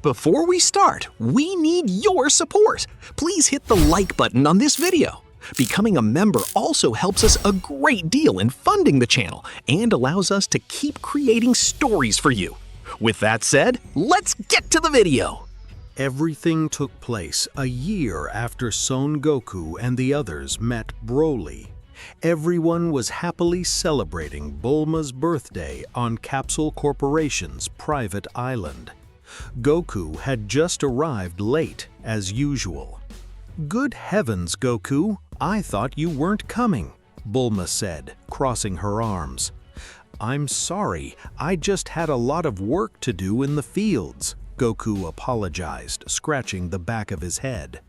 Before we start, we need your support. Please hit the like button on this video. Becoming a member also helps us a great deal in funding the channel and allows us to keep creating stories for you. With that said, let's get to the video. Everything took place a year after Son Goku and the others met Broly. Everyone was happily celebrating Bulma's birthday on Capsule Corporation's private island. Goku had just arrived late, as usual. "Good heavens, Goku, I thought you weren't coming," Bulma said, crossing her arms. "I'm sorry, I just had a lot of work to do in the fields," Goku apologized, scratching the back of his head.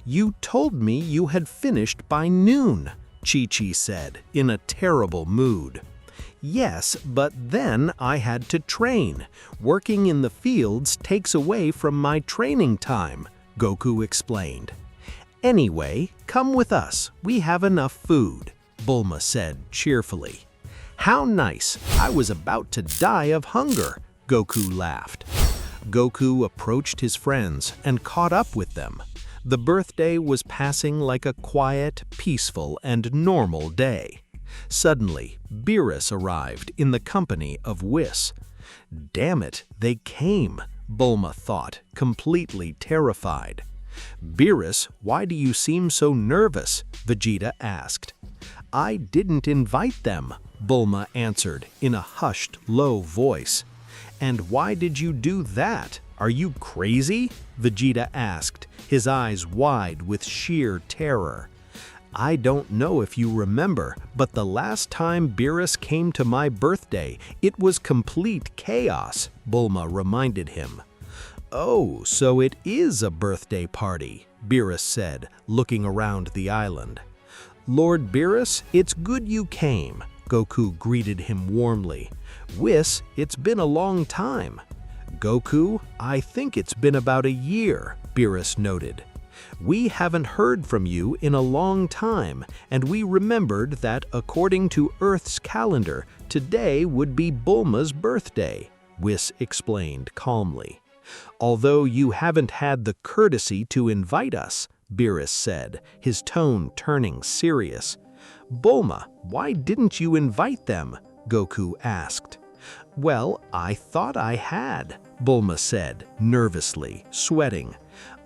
"You told me you had finished by noon," Chi-Chi said, in a terrible mood. "Yes, but then I had to train. Working in the fields takes away from my training time," Goku explained. "Anyway, come with us. We have enough food," Bulma said cheerfully. "How nice! I was about to die of hunger," Goku laughed. Goku approached his friends and caught up with them. The birthday was passing like a quiet, peaceful, and normal day. Suddenly, Beerus arrived in the company of Whis. "Damn it, they came," Bulma thought, completely terrified. "Beerus, why do you seem so nervous?" Vegeta asked. "I didn't invite them," Bulma answered in a hushed, low voice. "And why did you do that? Are you crazy?" Vegeta asked, his eyes wide with sheer terror. "I don't know if you remember, but the last time Beerus came to my birthday, it was complete chaos," Bulma reminded him. "Oh, so it is a birthday party," Beerus said, looking around the island. "Lord Beerus, it's good you came," Goku greeted him warmly. "Whis, it's been a long time." "Goku, I think it's been about a year," Beerus noted. "We haven't heard from you in a long time, and we remembered that according to Earth's calendar, today would be Bulma's birthday," Whis explained calmly. "Although you haven't had the courtesy to invite us," Beerus said, his tone turning serious. "Bulma, why didn't you invite them?" Goku asked. "Well, I thought I had," Bulma said, nervously, sweating.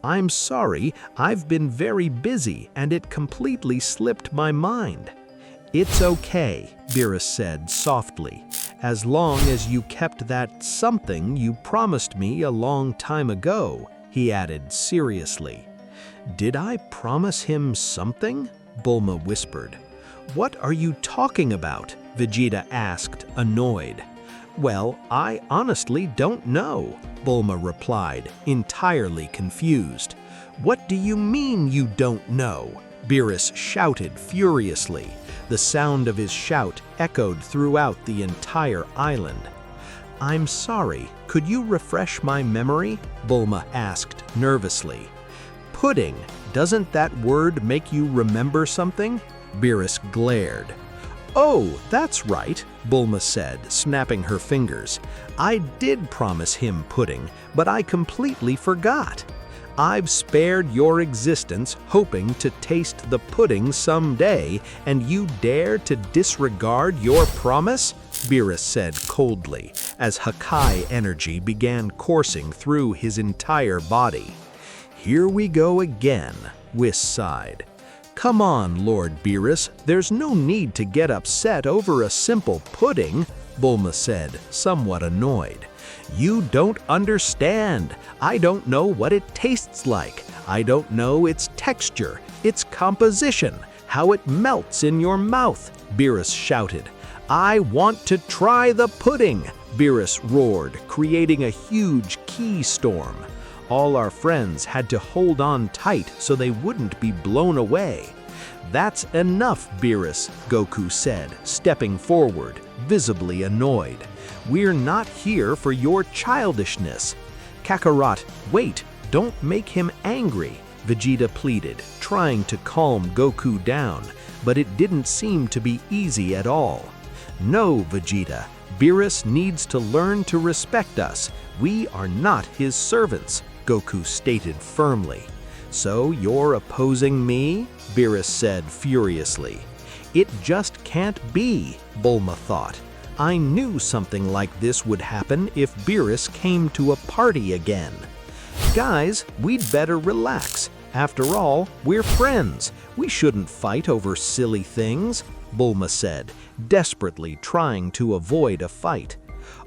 "I'm sorry, I've been very busy and it completely slipped my mind." "It's okay," Beerus said softly, "as long as you kept that something you promised me a long time ago," he added seriously. "Did I promise him something?" Bulma whispered. "What are you talking about?" Vegeta asked, annoyed. "Well, I honestly don't know," Bulma replied, entirely confused. "What do you mean you don't know?" Beerus shouted furiously. The sound of his shout echoed throughout the entire island. "I'm sorry, could you refresh my memory?" Bulma asked nervously. "Pudding, doesn't that word make you remember something?" Beerus glared. "Oh, that's right," Bulma said, snapping her fingers. "I did promise him pudding, but I completely forgot. I've spared your existence hoping to taste the pudding someday, and you dare to disregard your promise?" Beerus said coldly, as Hakai energy began coursing through his entire body. "Here we go again," Whis sighed. "Come on, Lord Beerus, there's no need to get upset over a simple pudding," Bulma said, somewhat annoyed. "You don't understand. I don't know what it tastes like. I don't know its texture, its composition, how it melts in your mouth," Beerus shouted. "I want to try the pudding," Beerus roared, creating a huge key storm. All our friends had to hold on tight so they wouldn't be blown away. "That's enough, Beerus," Goku said, stepping forward, visibly annoyed. "We're not here for your childishness." "Kakarot, wait, don't make him angry," Vegeta pleaded, trying to calm Goku down, but it didn't seem to be easy at all. "No, Vegeta, Beerus needs to learn to respect us. We are not his servants, Goku stated firmly. So you're opposing me? Beerus said furiously. It just can't be, Bulma thought. I knew something like this would happen if Beerus came to a party again. Guys, we'd better relax. After all, we're friends. We shouldn't fight over silly things, Bulma said, desperately trying to avoid a fight.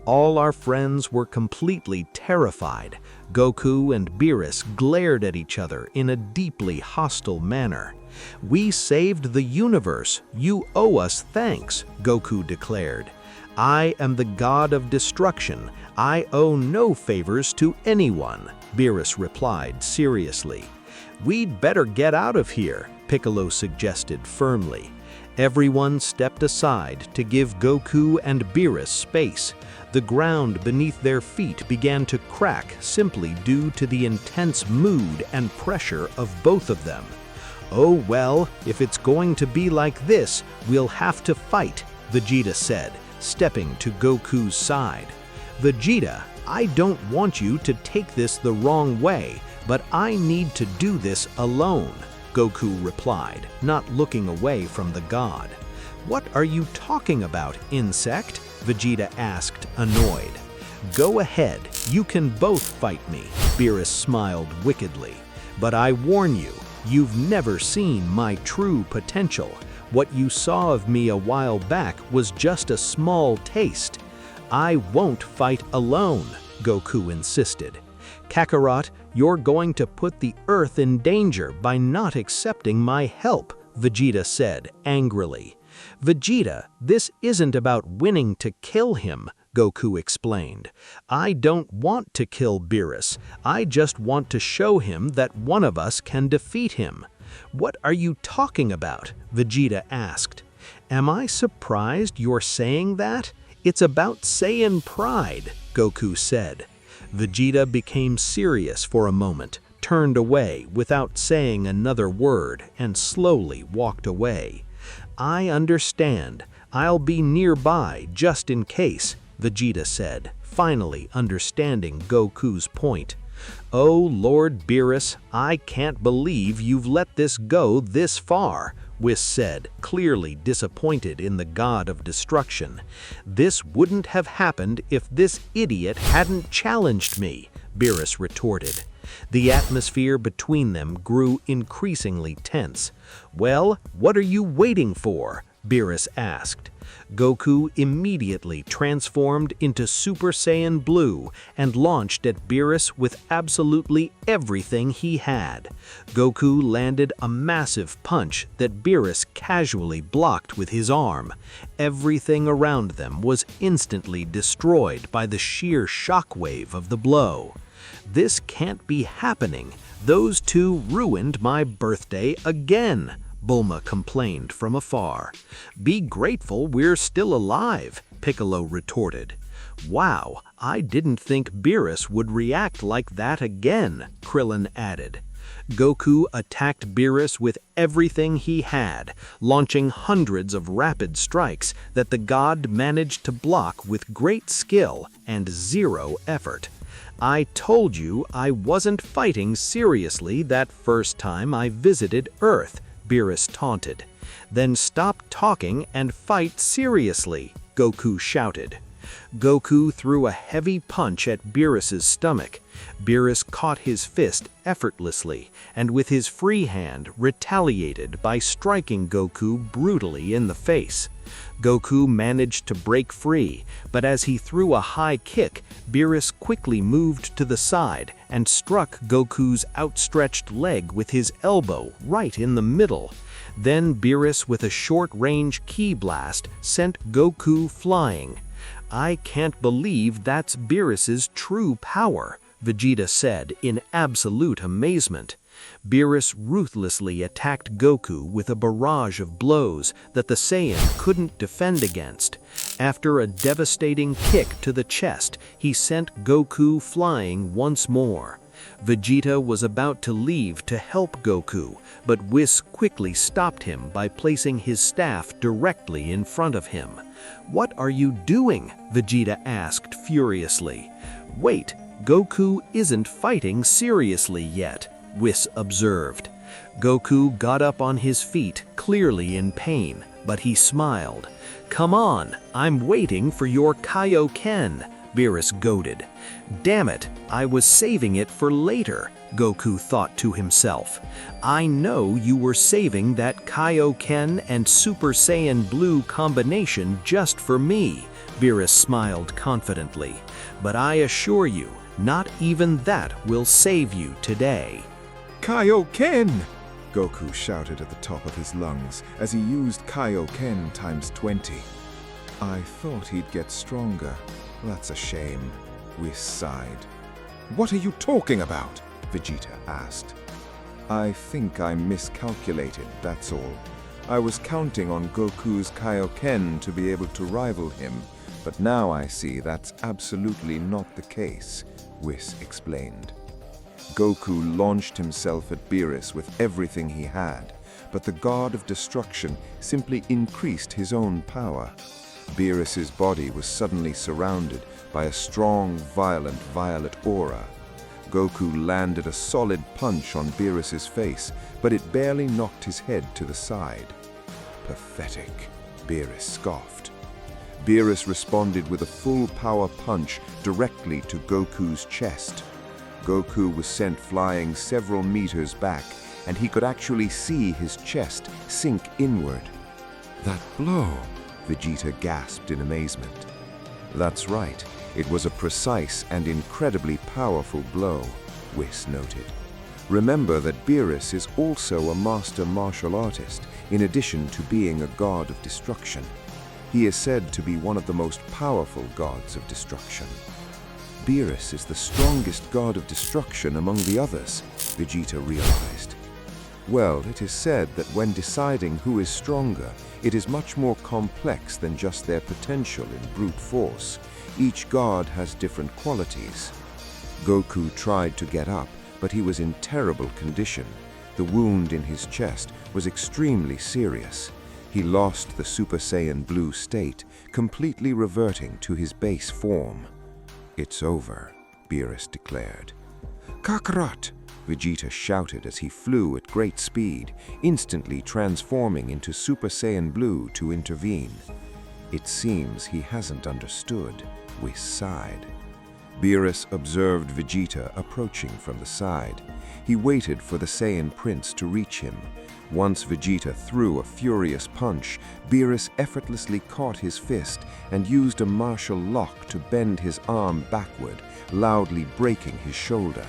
All our friends were completely terrified. Goku and Beerus glared at each other in a deeply hostile manner. We saved the universe. You owe us thanks, Goku declared. I am the god of destruction. I owe no favors to anyone, Beerus replied seriously. We'd better get out of here, Piccolo suggested firmly. Everyone stepped aside to give Goku and Beerus space. The ground beneath their feet began to crack simply due to the intense mood and pressure of both of them. Oh well, if it's going to be like this, we'll have to fight, Vegeta said, stepping to Goku's side. Vegeta, I don't want you to take this the wrong way, but I need to do this alone, Goku replied, not looking away from the god. What are you talking about, insect? Vegeta asked, annoyed. Go ahead, you can both fight me, Beerus smiled wickedly. But I warn you, you've never seen my true potential. What you saw of me a while back was just a small taste. I won't fight alone, Goku insisted. Kakarot, you're going to put the Earth in danger by not accepting my help, Vegeta said angrily. Vegeta, this isn't about winning to kill him, Goku explained. I don't want to kill Beerus. I just want to show him that one of us can defeat him. What are you talking about? Vegeta asked. Am I surprised you're saying that? It's about Saiyan pride, Goku said. Vegeta became serious for a moment, turned away without saying another word, and slowly walked away. I understand. I'll be nearby just in case, Vegeta said, finally understanding Goku's point. Oh, Lord Beerus, I can't believe you've let this go this far, Whis said, clearly disappointed in the god of destruction. This wouldn't have happened if this idiot hadn't challenged me, Beerus retorted. The atmosphere between them grew increasingly tense. Well, what are you waiting for? Beerus asked. Goku immediately transformed into Super Saiyan Blue and launched at Beerus with absolutely everything he had. Goku landed a massive punch that Beerus casually blocked with his arm. Everything around them was instantly destroyed by the sheer shockwave of the blow. This can't be happening. Those two ruined my birthday again, Bulma complained from afar. Be grateful we're still alive, Piccolo retorted. Wow, I didn't think Beerus would react like that again, Krillin added. Goku attacked Beerus with everything he had, launching hundreds of rapid strikes that the god managed to block with great skill and zero effort. I told you I wasn't fighting seriously that first time I visited Earth, Beerus taunted. Then stop talking and fight seriously, Goku shouted. Goku threw a heavy punch at Beerus's stomach. Beerus caught his fist effortlessly, and with his free hand retaliated by striking Goku brutally in the face. Goku managed to break free, but as he threw a high kick, Beerus quickly moved to the side and struck Goku's outstretched leg with his elbow right in the middle. Then Beerus with a short-range ki blast sent Goku flying. I can't believe that's Beerus's true power, Vegeta said in absolute amazement. Beerus ruthlessly attacked Goku with a barrage of blows that the Saiyan couldn't defend against. After a devastating kick to the chest, he sent Goku flying once more. Vegeta was about to leave to help Goku, but Whis quickly stopped him by placing his staff directly in front of him. What are you doing? Vegeta asked furiously. Wait, Goku isn't fighting seriously yet, Whis observed. Goku got up on his feet, clearly in pain, but he smiled. Come on, I'm waiting for your Kaioken, Beerus goaded. Damn it, I was saving it for later, Goku thought to himself. I know you were saving that Kaioken and Super Saiyan Blue combination just for me, Beerus smiled confidently. But I assure you, not even that will save you today. Kaioken! Goku shouted at the top of his lungs as he used Kaioken times 20. I thought he'd get stronger. That's a shame. Whis sighed. What are you talking about? Vegeta asked. I think I miscalculated, that's all. I was counting on Goku's Kaioken to be able to rival him, but now I see that's absolutely not the case, Whis explained. Goku launched himself at Beerus with everything he had, but the God of Destruction simply increased his own power. Beerus's body was suddenly surrounded by a strong, violent violet aura. Goku landed a solid punch on Beerus's face, but it barely knocked his head to the side. Pathetic, Beerus scoffed. Beerus responded with a full power punch directly to Goku's chest. Goku was sent flying several meters back, and he could actually see his chest sink inward. That blow, Vegeta gasped in amazement. That's right, it was a precise and incredibly powerful blow, Whis noted. Remember that Beerus is also a master martial artist, in addition to being a god of destruction. He is said to be one of the most powerful gods of destruction. Beerus is the strongest god of destruction among the others, Vegeta realized. Well, it is said that when deciding who is stronger, it is much more complex than just their potential in brute force. Each god has different qualities. Goku tried to get up, but he was in terrible condition. The wound in his chest was extremely serious. He lost the Super Saiyan Blue state, completely reverting to his base form. It's over, Beerus declared. Kakarot! Vegeta shouted as he flew at great speed, instantly transforming into Super Saiyan Blue to intervene. It seems he hasn't understood, Whis sighed. Beerus observed Vegeta approaching from the side. He waited for the Saiyan Prince to reach him. Once Vegeta threw a furious punch, Beerus effortlessly caught his fist and used a martial lock to bend his arm backward, loudly breaking his shoulder.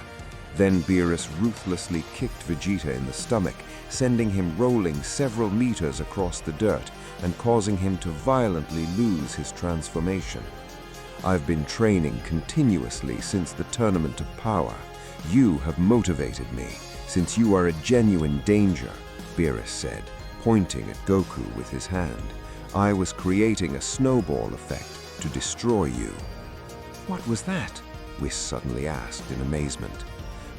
Then Beerus ruthlessly kicked Vegeta in the stomach, sending him rolling several meters across the dirt and causing him to violently lose his transformation. I've been training continuously since the Tournament of Power. You have motivated me, since you are a genuine danger, Beerus said, pointing at Goku with his hand. I was creating a snowball effect to destroy you. What was that? Whis suddenly asked in amazement.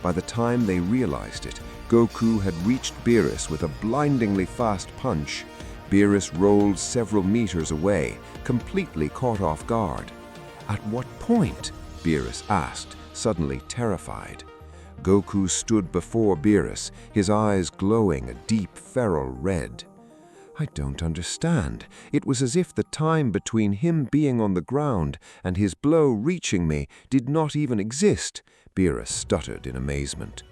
By the time they realized it, Goku had reached Beerus with a blindingly fast punch. Beerus rolled several meters away, completely caught off guard. At what point? Beerus asked, suddenly terrified. Goku stood before Beerus, his eyes glowing a deep feral red. I don't understand. It was as if the time between him being on the ground and his blow reaching me did not even exist, Beerus stuttered in amazement.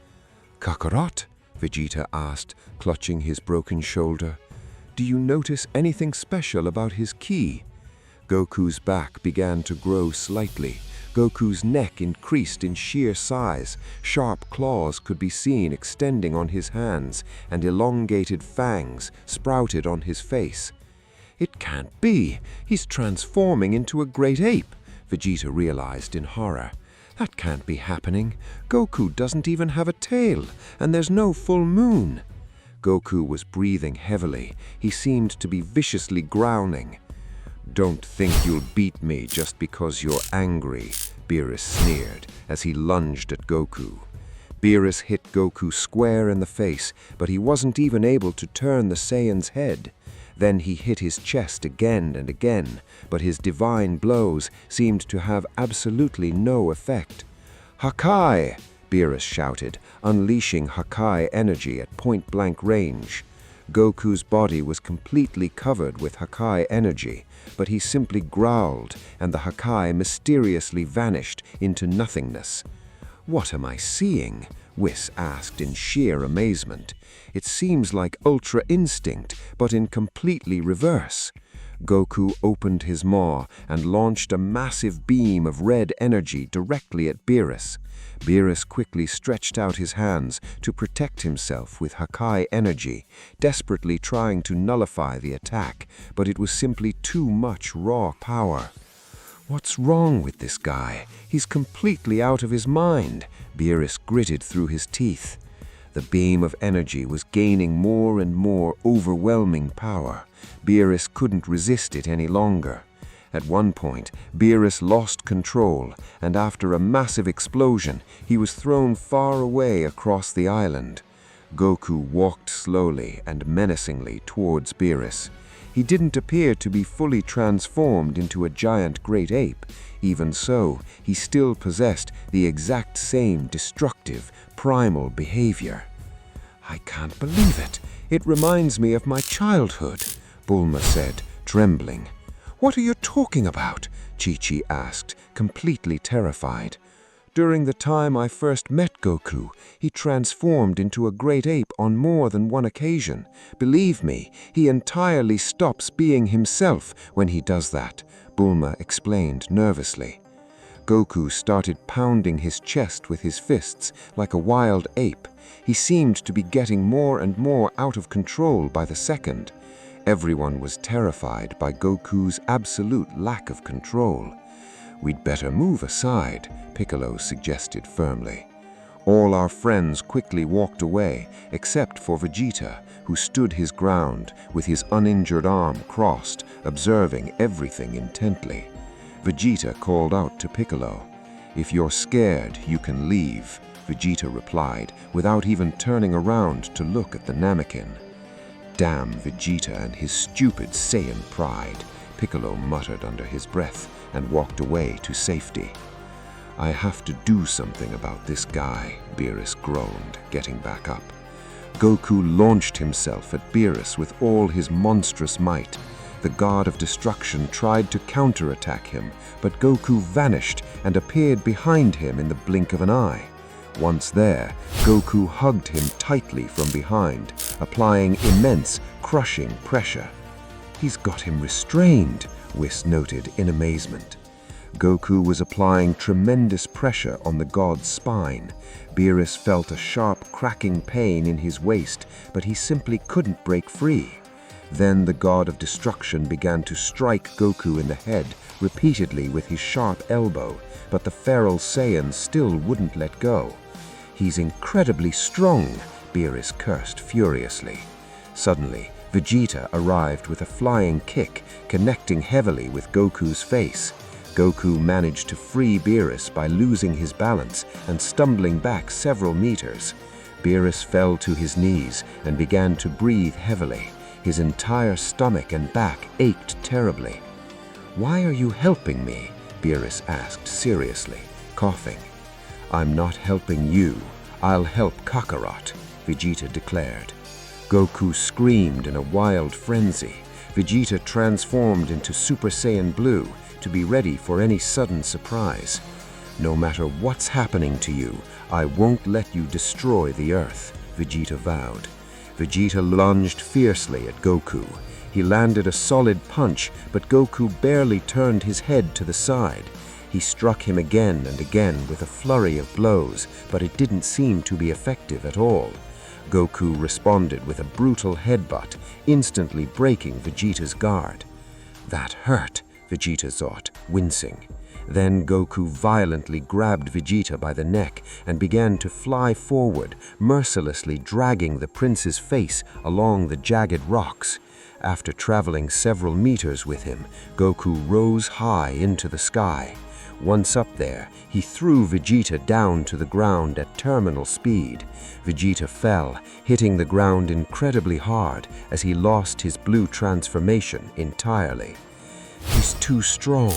Kakarot? Vegeta asked, clutching his broken shoulder. Do you notice anything special about his ki? Goku's back began to grow slightly. Goku's neck increased in sheer size. Sharp claws could be seen extending on his hands, and elongated fangs sprouted on his face. It can't be! He's transforming into a great ape, Vegeta realized in horror. That can't be happening. Goku doesn't even have a tail, and there's no full moon. Goku was breathing heavily. He seemed to be viciously growling. Don't think you'll beat me just because you're angry, Beerus sneered as he lunged at Goku. Beerus hit Goku square in the face, but he wasn't even able to turn the Saiyan's head. Then he hit his chest again and again, but his divine blows seemed to have absolutely no effect. "Hakai!" Beerus shouted, unleashing Hakai energy at point-blank range. Goku's body was completely covered with Hakai energy, but he simply growled, and the Hakai mysteriously vanished into nothingness. "What am I seeing?" Whis asked in sheer amazement. "It seems like Ultra Instinct, but in completely reverse." Goku opened his maw and launched a massive beam of red energy directly at Beerus. Beerus quickly stretched out his hands to protect himself with Hakai energy, desperately trying to nullify the attack, but it was simply too much raw power. "What's wrong with this guy? He's completely out of his mind," Beerus gritted through his teeth. The beam of energy was gaining more and more overwhelming power. Beerus couldn't resist it any longer. At one point, Beerus lost control, and after a massive explosion, he was thrown far away across the island. Goku walked slowly and menacingly towards Beerus. He didn't appear to be fully transformed into a giant great ape. Even so, he still possessed the exact same destructive, primal behavior. "I can't believe it. It reminds me of my childhood," Bulma said, trembling. "What are you talking about?" Chi-Chi asked, completely terrified. "During the time I first met Goku, he transformed into a great ape on more than one occasion. Believe me, he entirely stops being himself when he does that," Bulma explained nervously. Goku started pounding his chest with his fists like a wild ape. He seemed to be getting more and more out of control by the second. Everyone was terrified by Goku's absolute lack of control. "We'd better move aside," Piccolo suggested firmly. All our friends quickly walked away, except for Vegeta, who stood his ground with his uninjured arm crossed, observing everything intently. Vegeta called out to Piccolo. "If you're scared, you can leave," Vegeta replied, without even turning around to look at the Namekin. "Damn Vegeta and his stupid Saiyan pride," Piccolo muttered under his breath and walked away to safety. "I have to do something about this guy," Beerus groaned, getting back up. Goku launched himself at Beerus with all his monstrous might. The God of Destruction tried to counterattack him, but Goku vanished and appeared behind him in the blink of an eye. Once there, Goku hugged him tightly from behind, applying immense, crushing pressure. "He's got him restrained," Whis noted in amazement. Goku was applying tremendous pressure on the god's spine. Beerus felt a sharp cracking pain in his waist, but he simply couldn't break free. Then the God of Destruction began to strike Goku in the head repeatedly with his sharp elbow, but the feral Saiyan still wouldn't let go. "He's incredibly strong," Beerus cursed furiously. Suddenly, Vegeta arrived with a flying kick, connecting heavily with Goku's face. Goku managed to free Beerus by losing his balance and stumbling back several meters. Beerus fell to his knees and began to breathe heavily. His entire stomach and back ached terribly. "Why are you helping me?" Beerus asked seriously, coughing. "I'm not helping you. I'll help Kakarot," Vegeta declared. Goku screamed in a wild frenzy. Vegeta transformed into Super Saiyan Blue to be ready for any sudden surprise. "No matter what's happening to you, I won't let you destroy the Earth," Vegeta vowed. Vegeta lunged fiercely at Goku. He landed a solid punch, but Goku barely turned his head to the side. He struck him again and again with a flurry of blows, but it didn't seem to be effective at all. Goku responded with a brutal headbutt, instantly breaking Vegeta's guard. "That hurt," Vegeta thought, wincing. Then Goku violently grabbed Vegeta by the neck and began to fly forward, mercilessly dragging the prince's face along the jagged rocks. After traveling several meters with him, Goku rose high into the sky. Once up there, he threw Vegeta down to the ground at terminal speed. Vegeta fell, hitting the ground incredibly hard as he lost his blue transformation entirely. "He's too strong,"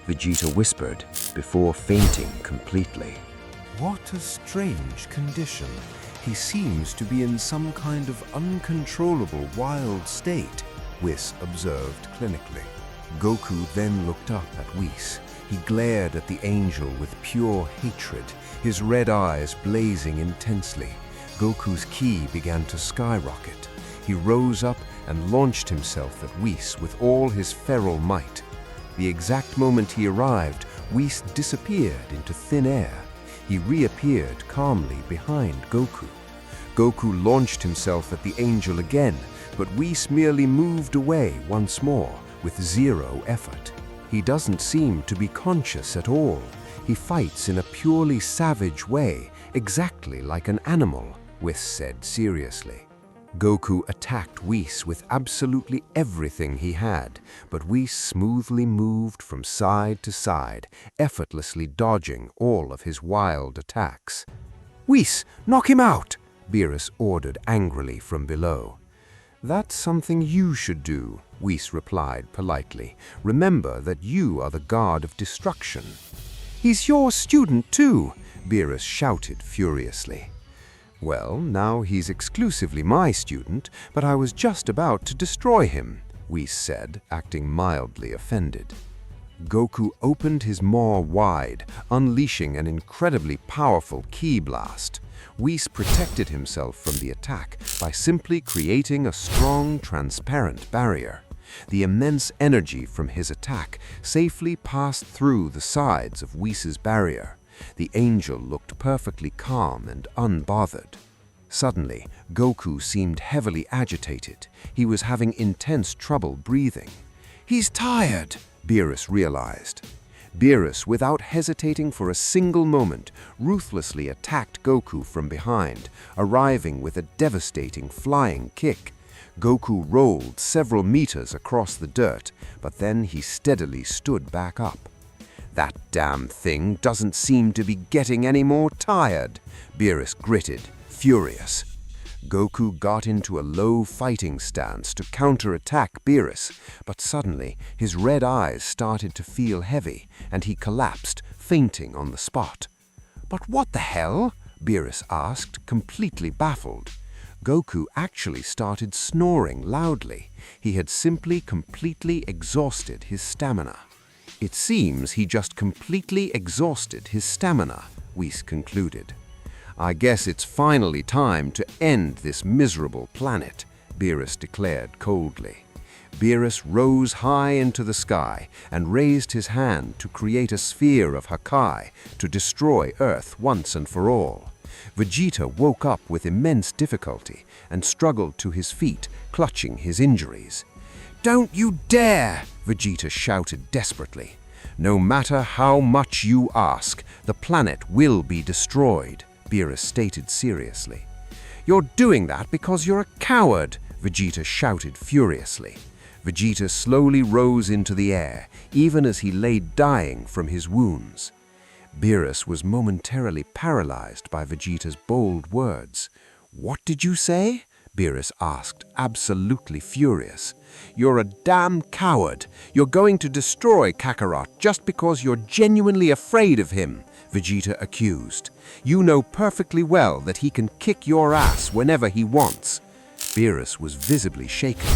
Vegeta whispered, before fainting completely. What a strange condition. He seems to be in some kind of uncontrollable wild state, Whis observed clinically. Goku then looked up at Whis. He glared at the angel with pure hatred, his red eyes blazing intensely. Goku's ki began to skyrocket. He rose up and launched himself at Whis with all his feral might. The exact moment he arrived, Whis disappeared into thin air. He reappeared calmly behind Goku. Goku launched himself at the angel again, but Whis merely moved away once more with zero effort. He doesn't seem to be conscious at all. He fights in a purely savage way, exactly like an animal, Whis said seriously. Goku attacked Whis with absolutely everything he had, but Whis smoothly moved from side to side, effortlessly dodging all of his wild attacks. "Whis, knock him out!" Beerus ordered angrily from below. "That's something you should do," Whis replied politely. "Remember that you are the god of destruction." "He's your student too," Beerus shouted furiously. "Well, now he's exclusively my student, but I was just about to destroy him," Whis said, acting mildly offended. Goku opened his maw wide, unleashing an incredibly powerful ki blast. Whis protected himself from the attack by simply creating a strong, transparent barrier. The immense energy from his attack safely passed through the sides of Whis's barrier. The angel looked perfectly calm and unbothered. Suddenly, Goku seemed heavily agitated. He was having intense trouble breathing. "He's tired," Beerus realized. Beerus, without hesitating for a single moment, ruthlessly attacked Goku from behind, arriving with a devastating flying kick. Goku rolled several meters across the dirt, but then he steadily stood back up. "That damn thing doesn't seem to be getting any more tired," Beerus gritted, furious. Goku got into a low fighting stance to counterattack Beerus, but suddenly his red eyes started to feel heavy, and he collapsed, fainting on the spot. "But what the hell?" Beerus asked, completely baffled. Goku actually started snoring loudly. He had simply completely exhausted his stamina. "It seems he just completely exhausted his stamina," Whis concluded. "I guess it's finally time to end this miserable planet," Beerus declared coldly. Beerus rose high into the sky and raised his hand to create a sphere of Hakai to destroy Earth once and for all. Vegeta woke up with immense difficulty and struggled to his feet, clutching his injuries. "Don't you dare!" Vegeta shouted desperately. "No matter how much you ask, the planet will be destroyed," Beerus stated seriously. "You're doing that because you're a coward," Vegeta shouted furiously. Vegeta slowly rose into the air, even as he lay dying from his wounds. Beerus was momentarily paralyzed by Vegeta's bold words. "What did you say?" Beerus asked, absolutely furious. "You're a damn coward. You're going to destroy Kakarot just because you're genuinely afraid of him," Vegeta accused. "You know perfectly well that he can kick your ass whenever he wants." Beerus was visibly shaken.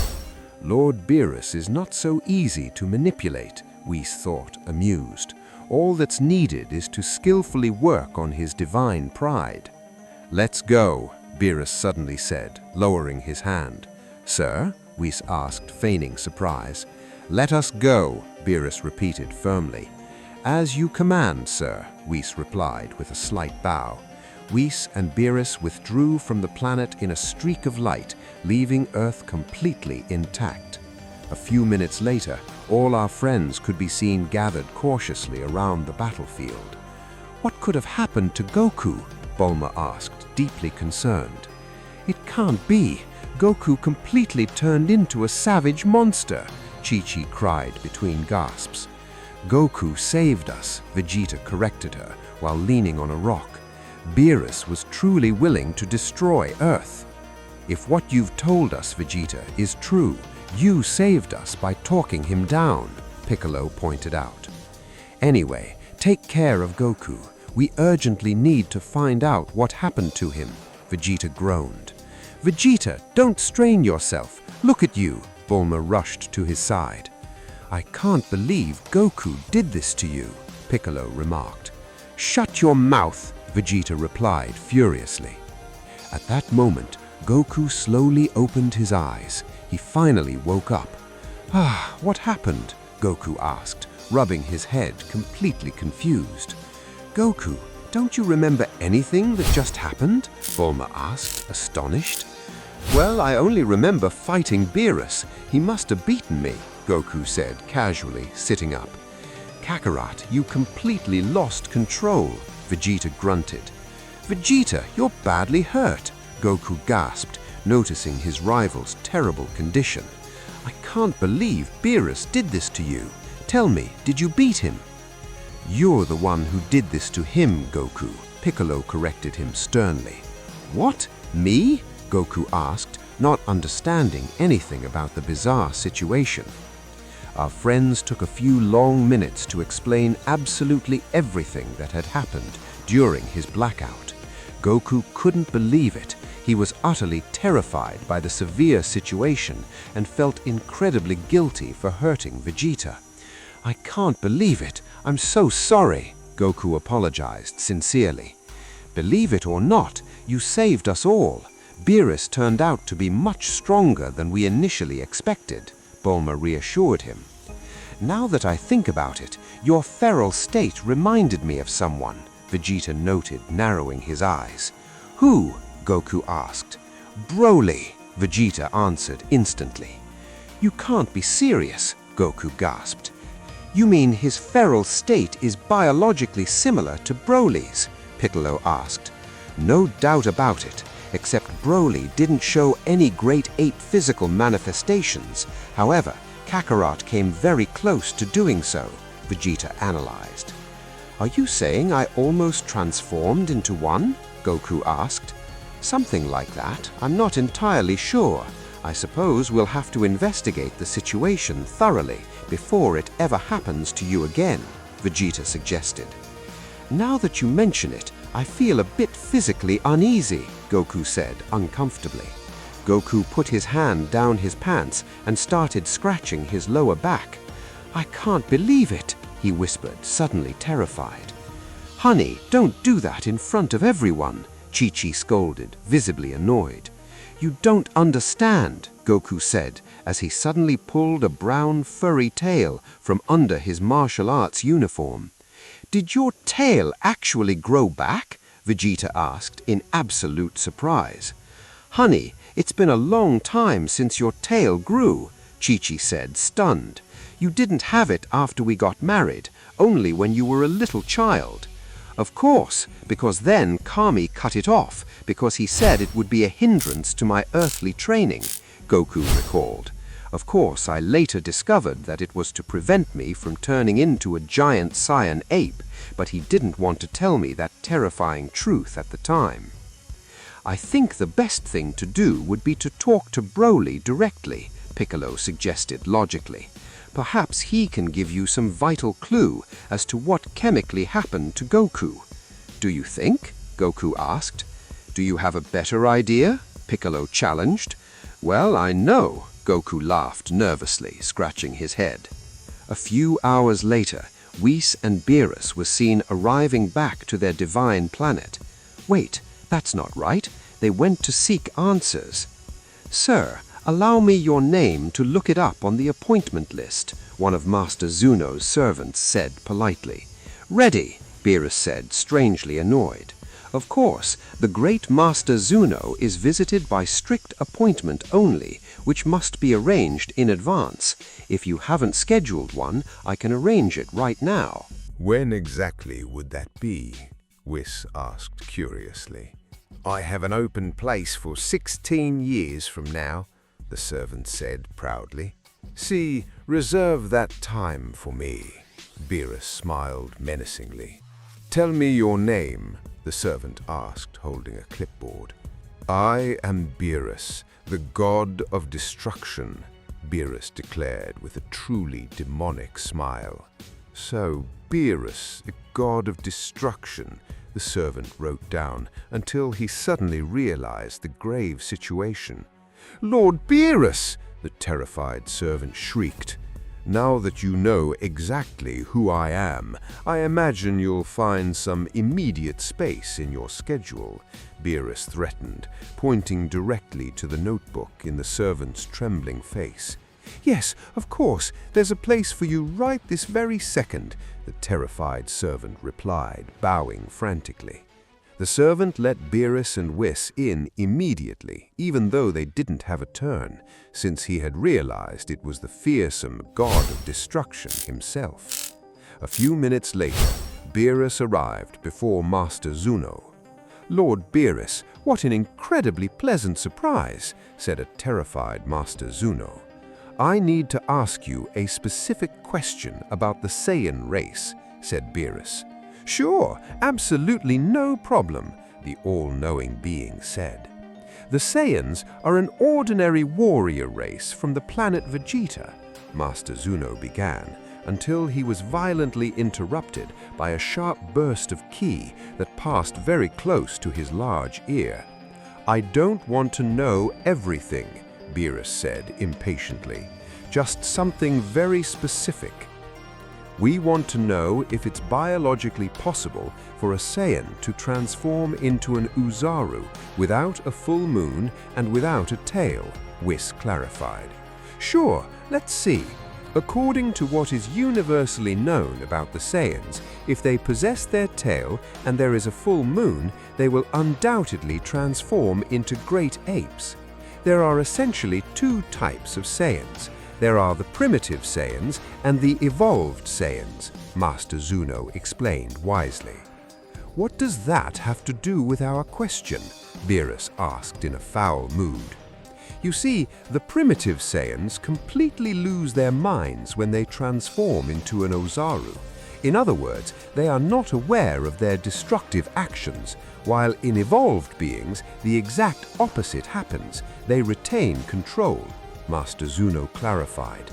Lord Beerus is not so easy to manipulate, Whis thought, amused. All that's needed is to skillfully work on his divine pride. "Let's go," Beerus suddenly said, lowering his hand. "Sir?" Whis asked, feigning surprise. "Let us go," Beerus repeated firmly. "As you command, sir," Whis replied with a slight bow. Whis and Beerus withdrew from the planet in a streak of light, leaving Earth completely intact. A few minutes later, all our friends could be seen gathered cautiously around the battlefield. "What could have happened to Goku?" Bulma asked, deeply concerned. "It can't be. Goku completely turned into a savage monster," Chi-Chi cried between gasps. Goku saved us, Vegeta corrected her while leaning on a rock. Beerus was truly willing to destroy Earth. If what you've told us, Vegeta, is true, you saved us by talking him down, Piccolo pointed out. Anyway, take care of Goku. We urgently need to find out what happened to him, Vegeta groaned. Vegeta, don't strain yourself. Look at you, Bulma rushed to his side. I can't believe Goku did this to you, Piccolo remarked. Shut your mouth, Vegeta replied furiously. At that moment, Goku slowly opened his eyes. He finally woke up. Ah, what happened? Goku asked, rubbing his head, completely confused. Goku, don't you remember anything that just happened? Bulma asked, astonished. Well, I only remember fighting Beerus. He must have beaten me, Goku said casually, sitting up. Kakarot, you completely lost control, Vegeta grunted. Vegeta, you're badly hurt, Goku gasped, noticing his rival's terrible condition. I can't believe Beerus did this to you. Tell me, did you beat him? You're the one who did this to him, Goku, Piccolo corrected him sternly. What? Me? Goku asked, not understanding anything about the bizarre situation. Our friends took a few long minutes to explain absolutely everything that had happened during his blackout. Goku couldn't believe it. He was utterly terrified by the severe situation and felt incredibly guilty for hurting Vegeta. I can't believe it. I'm so sorry, Goku apologized sincerely. Believe it or not, you saved us all. Beerus turned out to be much stronger than we initially expected, Bulma reassured him. Now that I think about it, your feral state reminded me of someone, Vegeta noted, narrowing his eyes. Who? Goku asked. Broly, Vegeta answered instantly. You can't be serious, Goku gasped. You mean his feral state is biologically similar to Broly's? Piccolo asked. No doubt about it, except Broly didn't show any great ape physical manifestations. However, Kakarot came very close to doing so, Vegeta analyzed. Are you saying I almost transformed into one? Goku asked. Something like that. I'm not entirely sure. I suppose we'll have to investigate the situation thoroughly before it ever happens to you again, Vegeta suggested. Now that you mention it, I feel a bit physically uneasy, Goku said uncomfortably. Goku put his hand down his pants and started scratching his lower back. I can't believe it, he whispered, suddenly terrified. Honey, don't do that in front of everyone, Chi-Chi scolded, visibly annoyed. You don't understand, Goku said, as he suddenly pulled a brown furry tail from under his martial arts uniform. Did your tail actually grow back? Vegeta asked in absolute surprise. Honey, it's been a long time since your tail grew, Chi-Chi said, stunned. You didn't have it after we got married, only when you were a little child. Of course, because then Kami cut it off because he said it would be a hindrance to my earthly training, Goku recalled. Of course, I later discovered that it was to prevent me from turning into a giant Saiyan ape, but he didn't want to tell me that terrifying truth at the time. I think the best thing to do would be to talk to Broly directly, Piccolo suggested logically. Perhaps he can give you some vital clue as to what chemically happened to Goku. Do you think? Goku asked. Do you have a better idea? Piccolo challenged. Well, I know, Goku laughed nervously, scratching his head. A few hours later, Whis and Beerus were seen arriving back to their divine planet. Wait, that's not right. They went to seek answers. Sir, allow me your name to look it up on the appointment list, one of Master Zuno's servants said politely. Ready, Beerus said, strangely annoyed. Of course, the great Master Zuno is visited by strict appointment only, which must be arranged in advance. If you haven't scheduled one, I can arrange it right now. When exactly would that be? Whis asked curiously. I have an open place for 16 years from now, the servant said proudly. See, reserve that time for me. Beerus smiled menacingly. "Tell me your name," the servant asked, holding a clipboard. "I am Beerus, the god of destruction," Beerus declared with a truly demonic smile. "So, Beerus, the god of destruction," the servant wrote down, until he suddenly realized the grave situation. "Lord Beerus!" the terrified servant shrieked. "Now that you know exactly who I am, I imagine you'll find some immediate space in your schedule," Beerus threatened, pointing directly to the notebook in the servant's trembling face. "Yes, of course, there's a place for you right this very second," the terrified servant replied, bowing frantically. The servant let Beerus and Whis in immediately, even though they didn't have a turn, since he had realized it was the fearsome god of destruction himself. A few minutes later, Beerus arrived before Master Zuno. "Lord Beerus, what an incredibly pleasant surprise," said a terrified Master Zuno. "I need to ask you a specific question about the Saiyan race," said Beerus. "Sure, absolutely no problem," the all-knowing being said. "The Saiyans are an ordinary warrior race from the planet Vegeta," Master Zuno began, until he was violently interrupted by a sharp burst of ki that passed very close to his large ear. "I don't want to know everything," Beerus said impatiently. "Just something very specific. We want to know if it's biologically possible for a Saiyan to transform into an Ozaru without a full moon and without a tail," Whis clarified. "Sure, let's see. According to what is universally known about the Saiyans, if they possess their tail and there is a full moon, they will undoubtedly transform into great apes. There are essentially two types of Saiyans. There are the primitive Saiyans and the evolved Saiyans," Master Zuno explained wisely. "What does that have to do with our question?" Beerus asked in a foul mood. "You see, the primitive Saiyans completely lose their minds when they transform into an Ozaru. In other words, they are not aware of their destructive actions, while in evolved beings, the exact opposite happens. They retain control," Master Zuno clarified.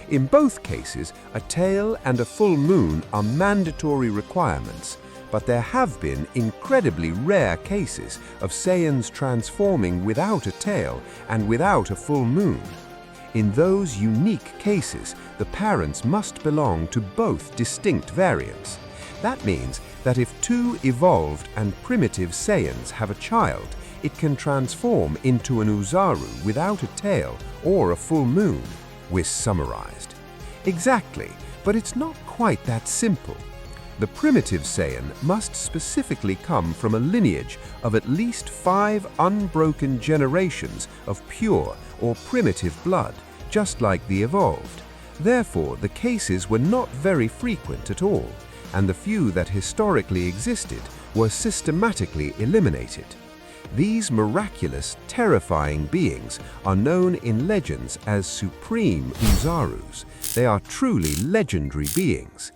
"In both cases, a tail and a full moon are mandatory requirements, but there have been incredibly rare cases of Saiyans transforming without a tail and without a full moon. In those unique cases, the parents must belong to both distinct variants. That means that if two evolved and primitive Saiyans have a child, it can transform into an Ozaru without a tail or a full moon," Whis summarized. "Exactly, but it's not quite that simple. The primitive Saiyan must specifically come from a lineage of at least 5 unbroken generations of pure or primitive blood, just like the evolved. Therefore, the cases were not very frequent at all, and the few that historically existed were systematically eliminated. These miraculous, terrifying beings are known in legends as Supreme Ozarus. They are truly legendary beings."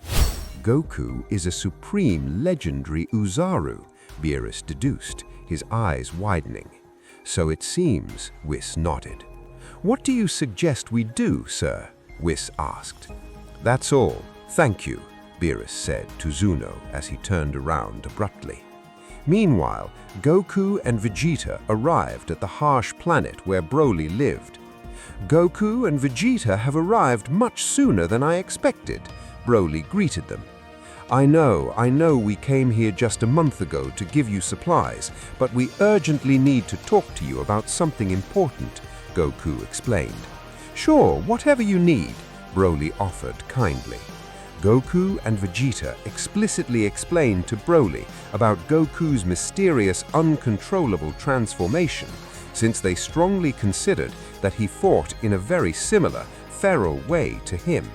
"Goku is a supreme legendary Ozaru," Beerus deduced, his eyes widening. "So it seems," Whis nodded. "What do you suggest we do, sir?" Whis asked. "That's all, thank you," Beerus said to Zuno as he turned around abruptly. Meanwhile, Goku and Vegeta arrived at the harsh planet where Broly lived. "Goku and Vegeta have arrived much sooner than I expected," Broly greeted them. I know we came here just a month ago to give you supplies, but we urgently need to talk to you about something important," Goku explained. "Sure, whatever you need," Broly offered kindly. Goku and Vegeta explicitly explained to Broly about Goku's mysterious, uncontrollable transformation, since they strongly considered that he fought in a very similar, feral way to him.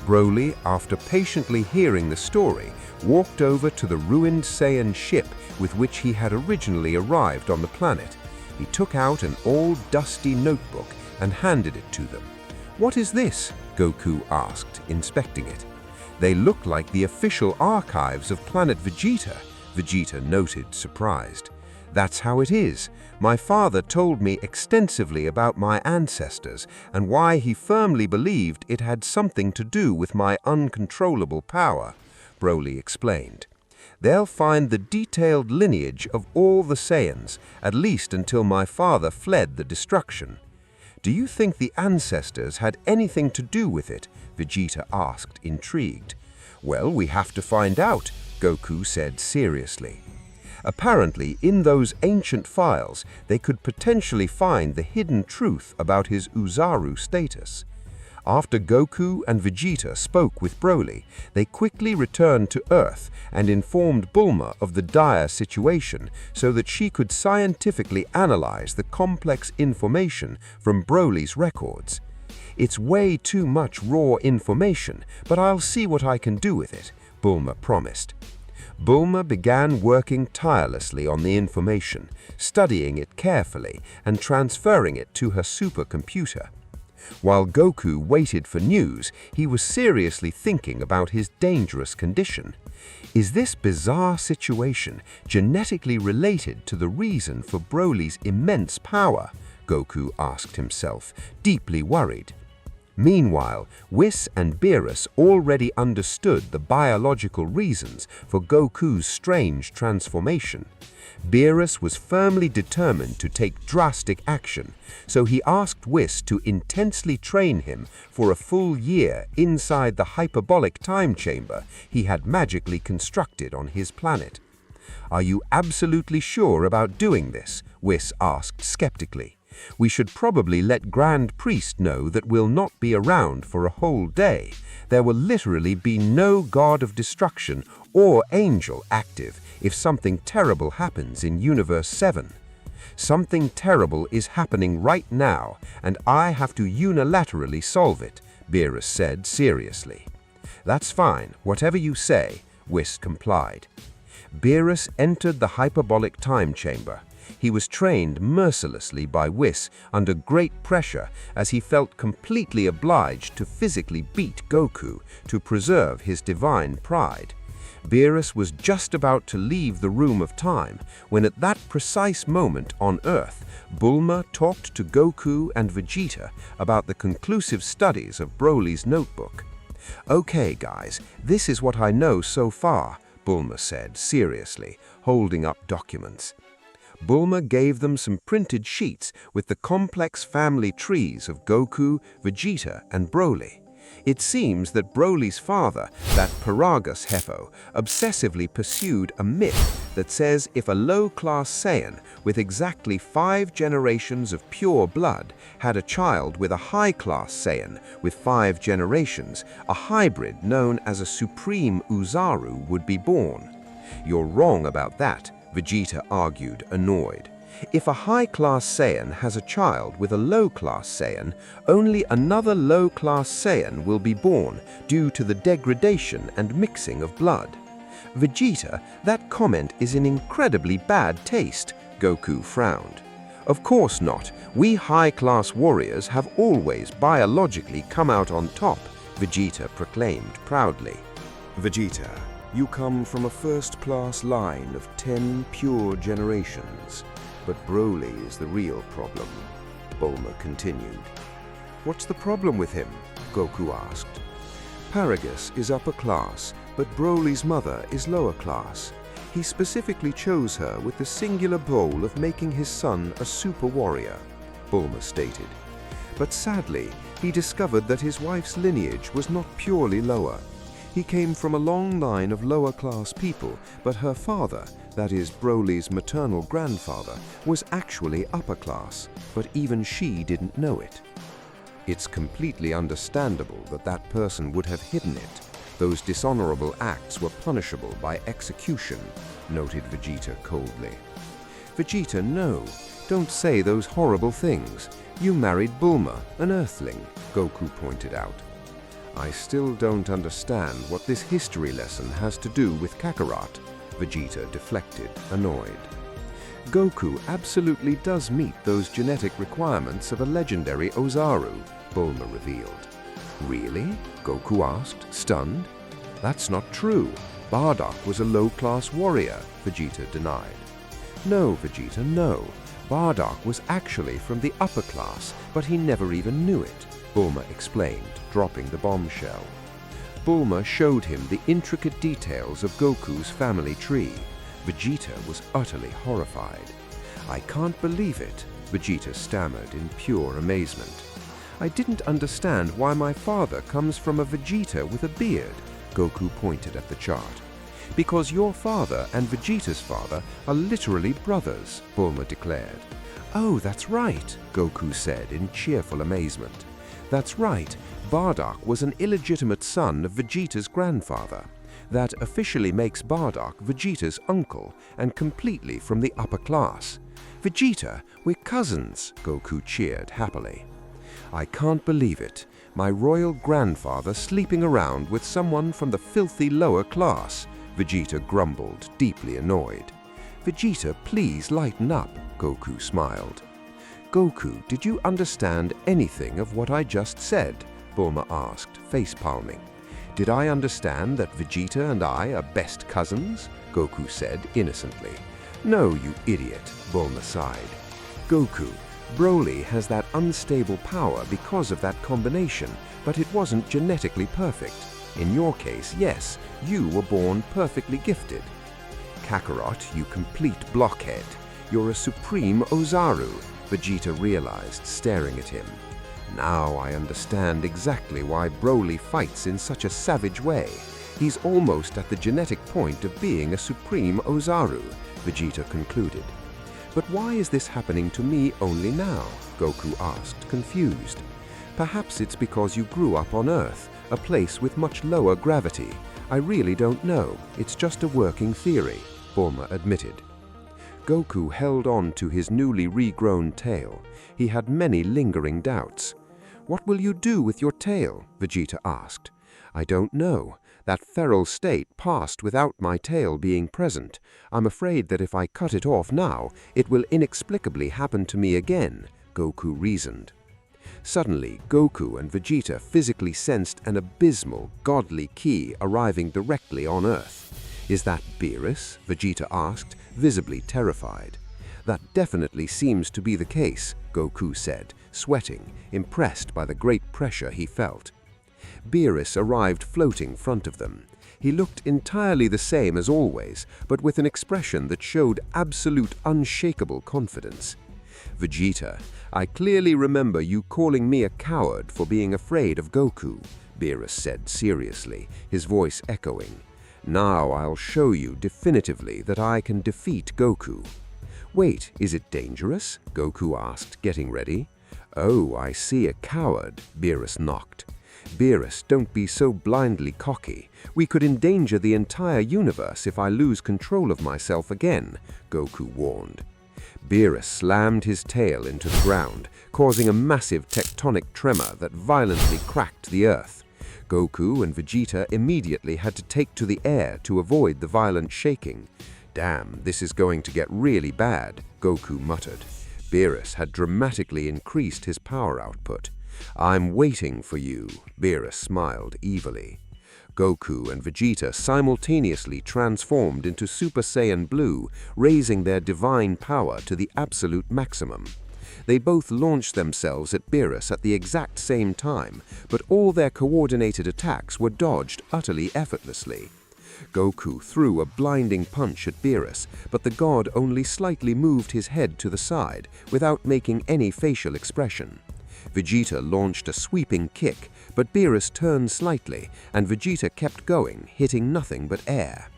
Broly, after patiently hearing the story, walked over to the ruined Saiyan ship with which he had originally arrived on the planet. He took out an old dusty notebook and handed it to them. "What is this?" Goku asked, inspecting it. They look like the official archives of Planet Vegeta, Vegeta noted, surprised. That's how it is. My father told me extensively about my ancestors and why he firmly believed it had something to do with my uncontrollable power, Broly explained. They'll find the detailed lineage of all the Saiyans, at least until my father fled the destruction. Do you think the ancestors had anything to do with it? Vegeta asked, intrigued. Well, we have to find out, Goku said seriously. Apparently, in those ancient files, they could potentially find the hidden truth about his Ozaru status. After Goku and Vegeta spoke with Broly, they quickly returned to Earth and informed Bulma of the dire situation so that she could scientifically analyze the complex information from Broly's records. It's way too much raw information, but I'll see what I can do with it, Bulma promised. Bulma began working tirelessly on the information, studying it carefully and transferring it to her supercomputer. While Goku waited for news, he was seriously thinking about his dangerous condition. Is this bizarre situation genetically related to the reason for Broly's immense power? Goku asked himself, deeply worried. Meanwhile, Whis and Beerus already understood the biological reasons for Goku's strange transformation. Beerus was firmly determined to take drastic action, so he asked Whis to intensely train him for a full year inside the hyperbolic time chamber he had magically constructed on his planet. "Are you absolutely sure about doing this?" Whis asked skeptically. "We should probably let Grand Priest know that we'll not be around for a whole day. There will literally be no god of destruction or angel active if something terrible happens in Universe 7. Something terrible is happening right now, and I have to unilaterally solve it," Beerus said seriously. "That's fine, whatever you say," Whis complied. Beerus entered the hyperbolic time chamber. He was trained mercilessly by Whis under great pressure as he felt completely obliged to physically beat Goku to preserve his divine pride. Beerus was just about to leave the room of time when at that precise moment on Earth, Bulma talked to Goku and Vegeta about the conclusive studies of Broly's notebook. "Okay, guys, this is what I know so far," Bulma said seriously, holding up documents. Bulma gave them some printed sheets with the complex family trees of Goku, Vegeta, and Broly. It seems that Broly's father, that Paragus Hefo, obsessively pursued a myth that says if a low-class Saiyan with exactly 5 generations of pure blood had a child with a high-class Saiyan with 5 generations, a hybrid known as a Supreme Ozaru would be born. "You're wrong about that," Vegeta argued, annoyed. "If a high-class Saiyan has a child with a low-class Saiyan, only another low-class Saiyan will be born due to the degradation and mixing of blood." "Vegeta, that comment is in incredibly bad taste," Goku frowned. "Of course not. We high-class warriors have always biologically come out on top," Vegeta proclaimed proudly. Vegeta, you come from a first-class line of 10 pure generations. But Broly is the real problem," Bulma continued. "What's the problem with him?" Goku asked. "Paragus is upper class, but Broly's mother is lower class. He specifically chose her with the singular goal of making his son a super warrior," Bulma stated. "But sadly, he discovered that his wife's lineage was not purely lower. He came from a long line of lower-class people, but her father, that is Broly's maternal grandfather, was actually upper class, but even she didn't know it. It's completely understandable that that person would have hidden it. Those dishonorable acts were punishable by execution," noted Vegeta coldly. "Vegeta, no. Don't say those horrible things. You married Bulma, an Earthling," Goku pointed out. "I still don't understand what this history lesson has to do with Kakarot," Vegeta deflected, annoyed. "Goku absolutely does meet those genetic requirements of a legendary Ozaru," Bulma revealed. "Really?" Goku asked, stunned. That's not true. Bardock was a low-class warrior, Vegeta denied. No, Vegeta, no. Bardock was actually from the upper class, but he never even knew it, Bulma explained, dropping the bombshell. Bulma showed him the intricate details of Goku's family tree. Vegeta was utterly horrified. I can't believe it, Vegeta stammered in pure amazement. I didn't understand why my father comes from a Vegeta with a beard, Goku pointed at the chart. Because your father and Vegeta's father are literally brothers, Bulma declared. Oh, that's right, Goku said in cheerful amazement. That's right, Bardock was an illegitimate son of Vegeta's grandfather. That officially makes Bardock Vegeta's uncle and completely from the upper class. Vegeta, we're cousins, Goku cheered happily. I can't believe it. My royal grandfather sleeping around with someone from the filthy lower class, Vegeta grumbled, deeply annoyed. Vegeta, please lighten up, Goku smiled. Goku, did you understand anything of what I just said? Bulma asked, face-palming. Did I understand that Vegeta and I are best cousins? Goku said innocently. No, you idiot, Bulma sighed. Goku, Broly has that unstable power because of that combination, but it wasn't genetically perfect. In your case, yes, you were born perfectly gifted. Kakarot, you complete blockhead. You're a supreme Ozaru, Vegeta realized, staring at him. Now I understand exactly why Broly fights in such a savage way. He's almost at the genetic point of being a supreme Ozaru, Vegeta concluded. But why is this happening to me only now? Goku asked, confused. Perhaps it's because you grew up on Earth, a place with much lower gravity. I really don't know. It's just a working theory, Bulma admitted. Goku held on to his newly regrown tail. He had many lingering doubts. What will you do with your tail? Vegeta asked. I don't know. That feral state passed without my tail being present. I'm afraid that if I cut it off now, it will inexplicably happen to me again, Goku reasoned. Suddenly, Goku and Vegeta physically sensed an abysmal, godly ki arriving directly on Earth. Is that Beerus? Vegeta asked, visibly terrified. That definitely seems to be the case, Goku said, sweating, impressed by the great pressure he felt. Beerus arrived floating front of them. He looked entirely the same as always, but with an expression that showed absolute unshakable confidence. Vegeta, I clearly remember you calling me a coward for being afraid of Goku, Beerus said seriously, his voice echoing. Now I'll show you definitively that I can defeat Goku. Wait, is it dangerous? Goku asked, getting ready. Oh, I see a coward, Beerus knocked. Beerus, don't be so blindly cocky. We could endanger the entire universe if I lose control of myself again, Goku warned. Beerus slammed his tail into the ground, causing a massive tectonic tremor that violently cracked the earth. Goku and Vegeta immediately had to take to the air to avoid the violent shaking. Damn, this is going to get really bad, Goku muttered. Beerus had dramatically increased his power output. I'm waiting for you, Beerus smiled evilly. Goku and Vegeta simultaneously transformed into Super Saiyan Blue, raising their divine power to the absolute maximum. They both launched themselves at Beerus at the exact same time, but all their coordinated attacks were dodged utterly effortlessly. Goku threw a blinding punch at Beerus, but the god only slightly moved his head to the side, without making any facial expression. Vegeta launched a sweeping kick, but Beerus turned slightly, and Vegeta kept going, hitting nothing but air.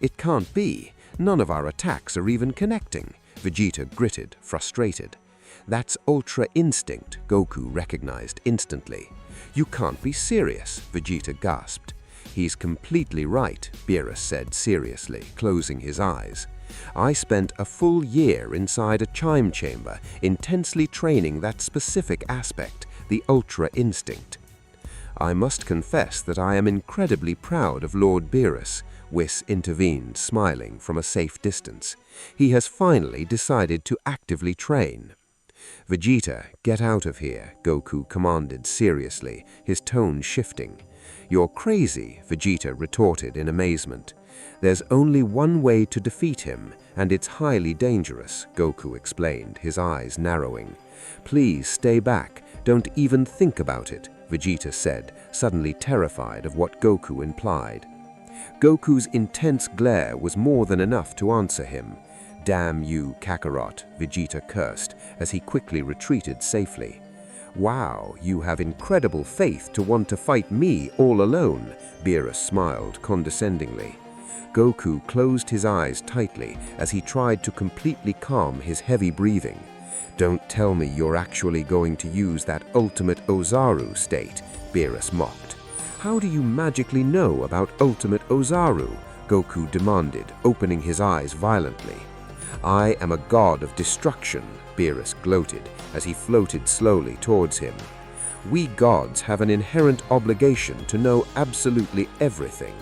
It can't be. None of our attacks are even connecting, Vegeta gritted, frustrated. That's Ultra Instinct, Goku recognized instantly. You can't be serious, Vegeta gasped. He's completely right, Beerus said seriously, closing his eyes. I spent a full year inside a chime chamber, intensely training that specific aspect, the Ultra Instinct. I must confess that I am incredibly proud of Lord Beerus, Whis intervened, smiling from a safe distance. He has finally decided to actively train. Vegeta, get out of here, Goku commanded seriously, his tone shifting. "You're crazy," Vegeta retorted in amazement. "There's only one way to defeat him, and it's highly dangerous," Goku explained, his eyes narrowing. "Please stay back. Don't even think about it," Vegeta said, suddenly terrified of what Goku implied. Goku's intense glare was more than enough to answer him. "Damn you, Kakarot," Vegeta cursed as he quickly retreated safely. "Wow, you have incredible faith to want to fight me all alone," Beerus smiled condescendingly. Goku closed his eyes tightly as he tried to completely calm his heavy breathing. "Don't tell me you're actually going to use that ultimate Ozaru state," Beerus mocked. "How do you magically know about ultimate Ozaru?" Goku demanded, opening his eyes violently. "I am a god of destruction," Beerus gloated as he floated slowly towards him. "We gods have an inherent obligation to know absolutely everything."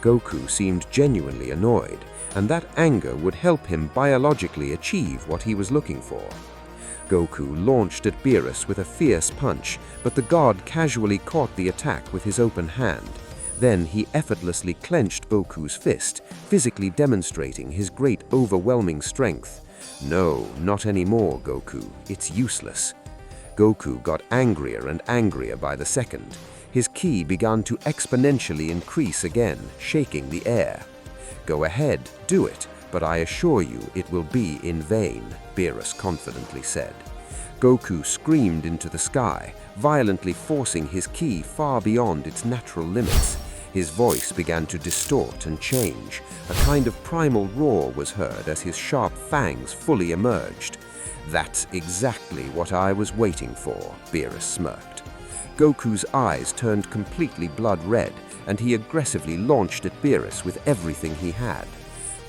Goku seemed genuinely annoyed, and that anger would help him biologically achieve what he was looking for. Goku launched at Beerus with a fierce punch, but the god casually caught the attack with his open hand. Then he effortlessly clenched Goku's fist, physically demonstrating his great overwhelming strength. "No, not anymore, Goku. It's useless." Goku got angrier and angrier by the second. His ki began to exponentially increase again, shaking the air. "Go ahead, do it, but I assure you it will be in vain," Beerus confidently said. Goku screamed into the sky, violently forcing his ki far beyond its natural limits. His voice began to distort and change. A kind of primal roar was heard as his sharp fangs fully emerged. "That's exactly what I was waiting for," Beerus smirked. Goku's eyes turned completely blood red, and he aggressively launched at Beerus with everything he had.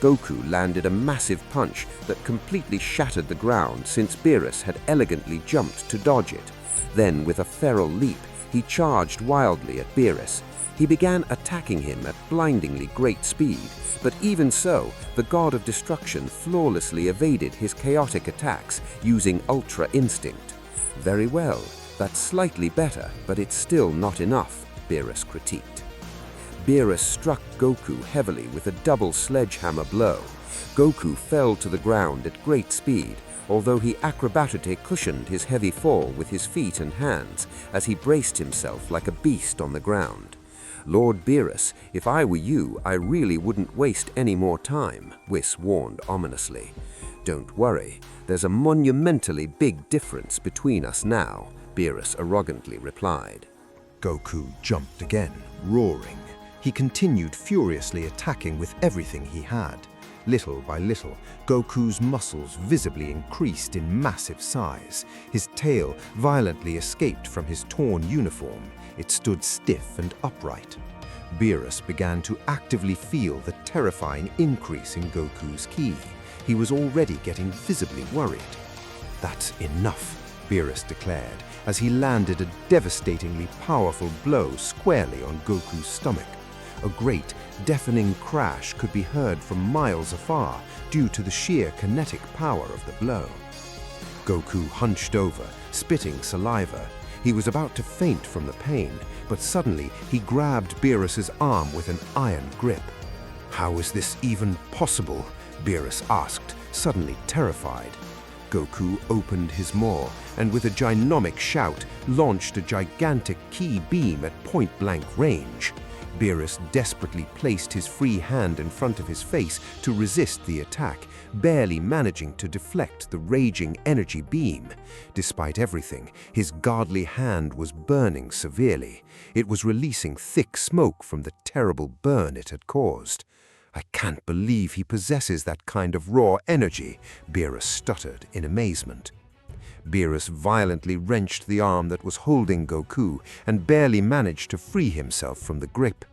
Goku landed a massive punch that completely shattered the ground since Beerus had elegantly jumped to dodge it. Then, with a feral leap, he charged wildly at Beerus. He began attacking him at blindingly great speed, but even so, the god of destruction flawlessly evaded his chaotic attacks using Ultra Instinct. "Very well, that's slightly better, but it's still not enough," Beerus critiqued. Beerus struck Goku heavily with a double sledgehammer blow. Goku fell to the ground at great speed, although he acrobatically cushioned his heavy fall with his feet and hands as he braced himself like a beast on the ground. "Lord Beerus, if I were you, I really wouldn't waste any more time," Whis warned ominously. "Don't worry, there's a monumentally big difference between us now," Beerus arrogantly replied. Goku jumped again, roaring. He continued furiously attacking with everything he had. Little by little, Goku's muscles visibly increased in massive size. His tail violently escaped from his torn uniform. It stood stiff and upright. Beerus began to actively feel the terrifying increase in Goku's ki. He was already getting visibly worried. "That's enough," Beerus declared, as he landed a devastatingly powerful blow squarely on Goku's stomach. A great, deafening crash could be heard from miles afar due to the sheer kinetic power of the blow. Goku hunched over, spitting saliva. He was about to faint from the pain, but suddenly he grabbed Beerus's arm with an iron grip. "How is this even possible?" Beerus asked, suddenly terrified. Goku opened his maw and with a ginormous shout launched a gigantic ki beam at point-blank range. Beerus desperately placed his free hand in front of his face to resist the attack, barely managing to deflect the raging energy beam. Despite everything, his godly hand was burning severely. It was releasing thick smoke from the terrible burn it had caused. "I can't believe he possesses that kind of raw energy," Beerus stuttered in amazement. Beerus violently wrenched the arm that was holding Goku and barely managed to free himself from the grip.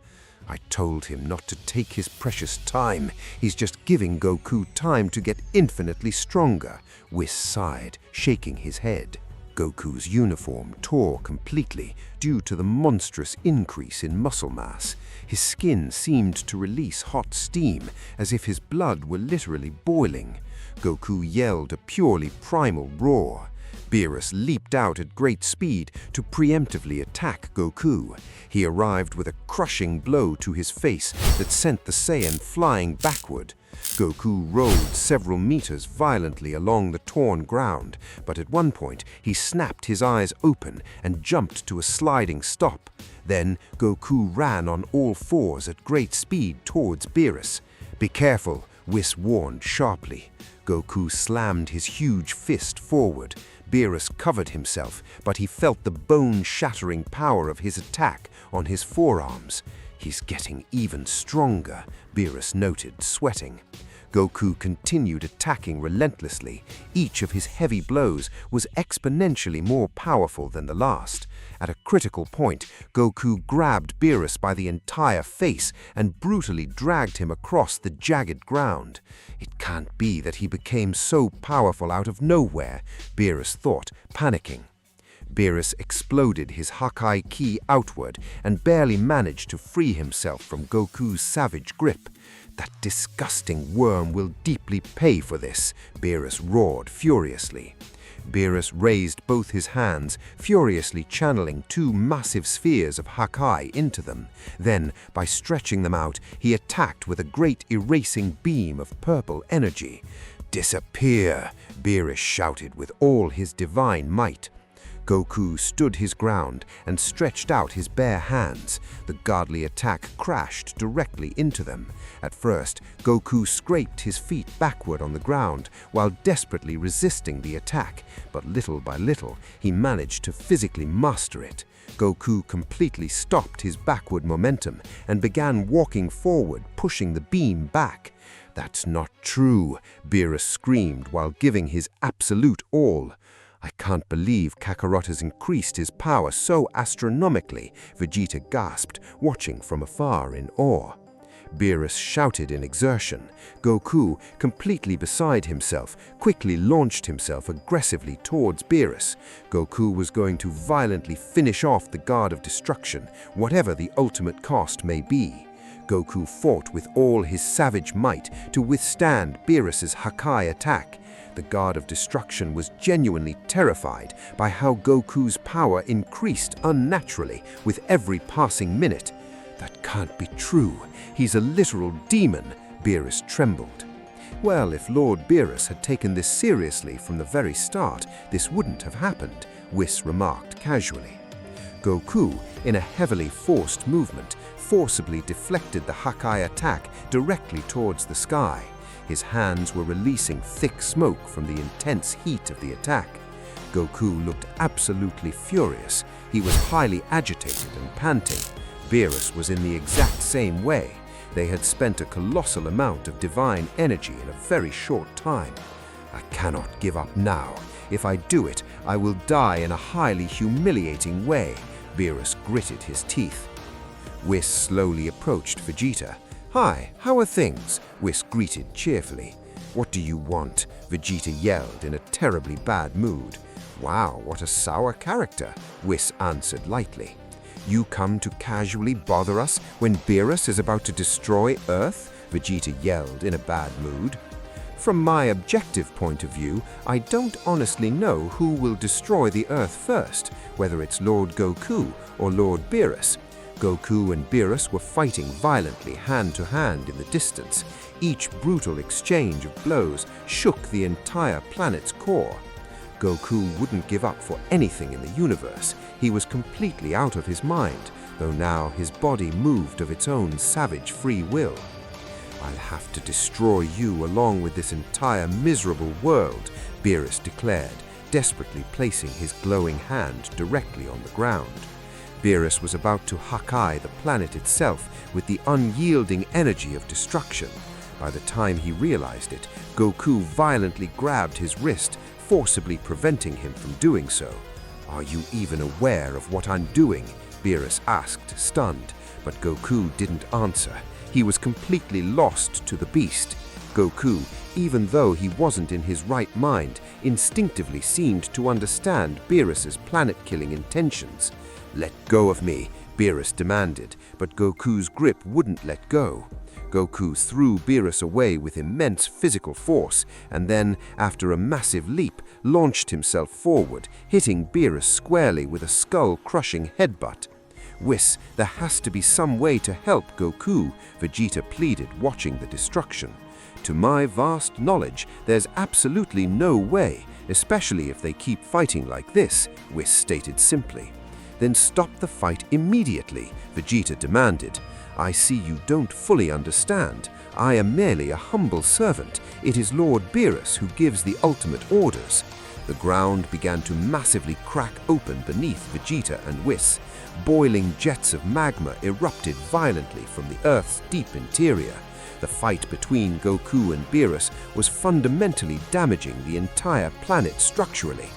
"I told him not to take his precious time. He's just giving Goku time to get infinitely stronger," Whis sighed, shaking his head. Goku's uniform tore completely due to the monstrous increase in muscle mass. His skin seemed to release hot steam, as if his blood were literally boiling. Goku yelled a purely primal roar. Beerus leaped out at great speed to preemptively attack Goku. He arrived with a crushing blow to his face that sent the Saiyan flying backward. Goku rolled several meters violently along the torn ground, but at one point he snapped his eyes open and jumped to a sliding stop. Then Goku ran on all fours at great speed towards Beerus. "Be careful," Whis warned sharply. Goku slammed his huge fist forward. Beerus covered himself, but he felt the bone-shattering power of his attack on his forearms. "He's getting even stronger," Beerus noted, sweating. Goku continued attacking relentlessly. Each of his heavy blows was exponentially more powerful than the last. At a critical point, Goku grabbed Beerus by the entire face and brutally dragged him across the jagged ground. It can't be that he became so powerful out of nowhere, Beerus thought, panicking. Beerus exploded his Hakai ki outward and barely managed to free himself from Goku's savage grip. "That disgusting worm will deeply pay for this," Beerus roared furiously. Beerus raised both his hands, furiously channeling two massive spheres of Hakai into them. Then, by stretching them out, he attacked with a great erasing beam of purple energy. "Disappear!" Beerus shouted with all his divine might. Goku stood his ground and stretched out his bare hands. The godly attack crashed directly into them. At first, Goku scraped his feet backward on the ground while desperately resisting the attack, but little by little, he managed to physically master it. Goku completely stopped his backward momentum and began walking forward, pushing the beam back. "That's not true," Beerus screamed while giving his absolute all. "I can't believe Kakarot has increased his power so astronomically," Vegeta gasped, watching from afar in awe. Beerus shouted in exertion. Goku, completely beside himself, quickly launched himself aggressively towards Beerus. Goku was going to violently finish off the God of Destruction, whatever the ultimate cost may be. Goku fought with all his savage might to withstand Beerus's Hakai attack. The God of Destruction was genuinely terrified by how Goku's power increased unnaturally with every passing minute. "That can't be true. He's a literal demon," Beerus trembled. "Well, if Lord Beerus had taken this seriously from the very start, this wouldn't have happened," Whis remarked casually. Goku, in a heavily forced movement, forcibly deflected the Hakai attack directly towards the sky. His hands were releasing thick smoke from the intense heat of the attack. Goku looked absolutely furious. He was highly agitated and panting. Beerus was in the exact same way. They had spent a colossal amount of divine energy in a very short time. "I cannot give up now. If I do it, I will die in a highly humiliating way," Beerus gritted his teeth. Whis slowly approached Vegeta. "Hi, how are things?" Whis greeted cheerfully. "What do you want?" Vegeta yelled in a terribly bad mood. "Wow, what a sour character," Whis answered lightly. "You come to casually bother us when Beerus is about to destroy Earth?" Vegeta yelled in a bad mood. "From my objective point of view, I don't honestly know who will destroy the Earth first, whether it's Lord Goku or Lord Beerus." Goku and Beerus were fighting violently hand-to-hand in the distance. Each brutal exchange of blows shook the entire planet's core. Goku wouldn't give up for anything in the universe. He was completely out of his mind, though now his body moved of its own savage free will. "I'll have to destroy you along with this entire miserable world," Beerus declared, desperately placing his glowing hand directly on the ground. Beerus was about to Hakai the planet itself with the unyielding energy of destruction. By the time he realized it, Goku violently grabbed his wrist, forcibly preventing him from doing so. "Are you even aware of what I'm doing?" Beerus asked, stunned, but Goku didn't answer. He was completely lost to the beast. Goku, even though he wasn't in his right mind, instinctively seemed to understand Beerus's planet-killing intentions. "Let go of me," Beerus demanded, but Goku's grip wouldn't let go. Goku threw Beerus away with immense physical force, and then, after a massive leap, launched himself forward, hitting Beerus squarely with a skull-crushing headbutt. "Whis, there has to be some way to help Goku," Vegeta pleaded, watching the destruction. "To my vast knowledge, there's absolutely no way, especially if they keep fighting like this," Whis stated simply. "Then stop the fight immediately," Vegeta demanded. "I see you don't fully understand. I am merely a humble servant. It is Lord Beerus who gives the ultimate orders." The ground began to massively crack open beneath Vegeta and Whis. Boiling jets of magma erupted violently from the Earth's deep interior. The fight between Goku and Beerus was fundamentally damaging the entire planet structurally.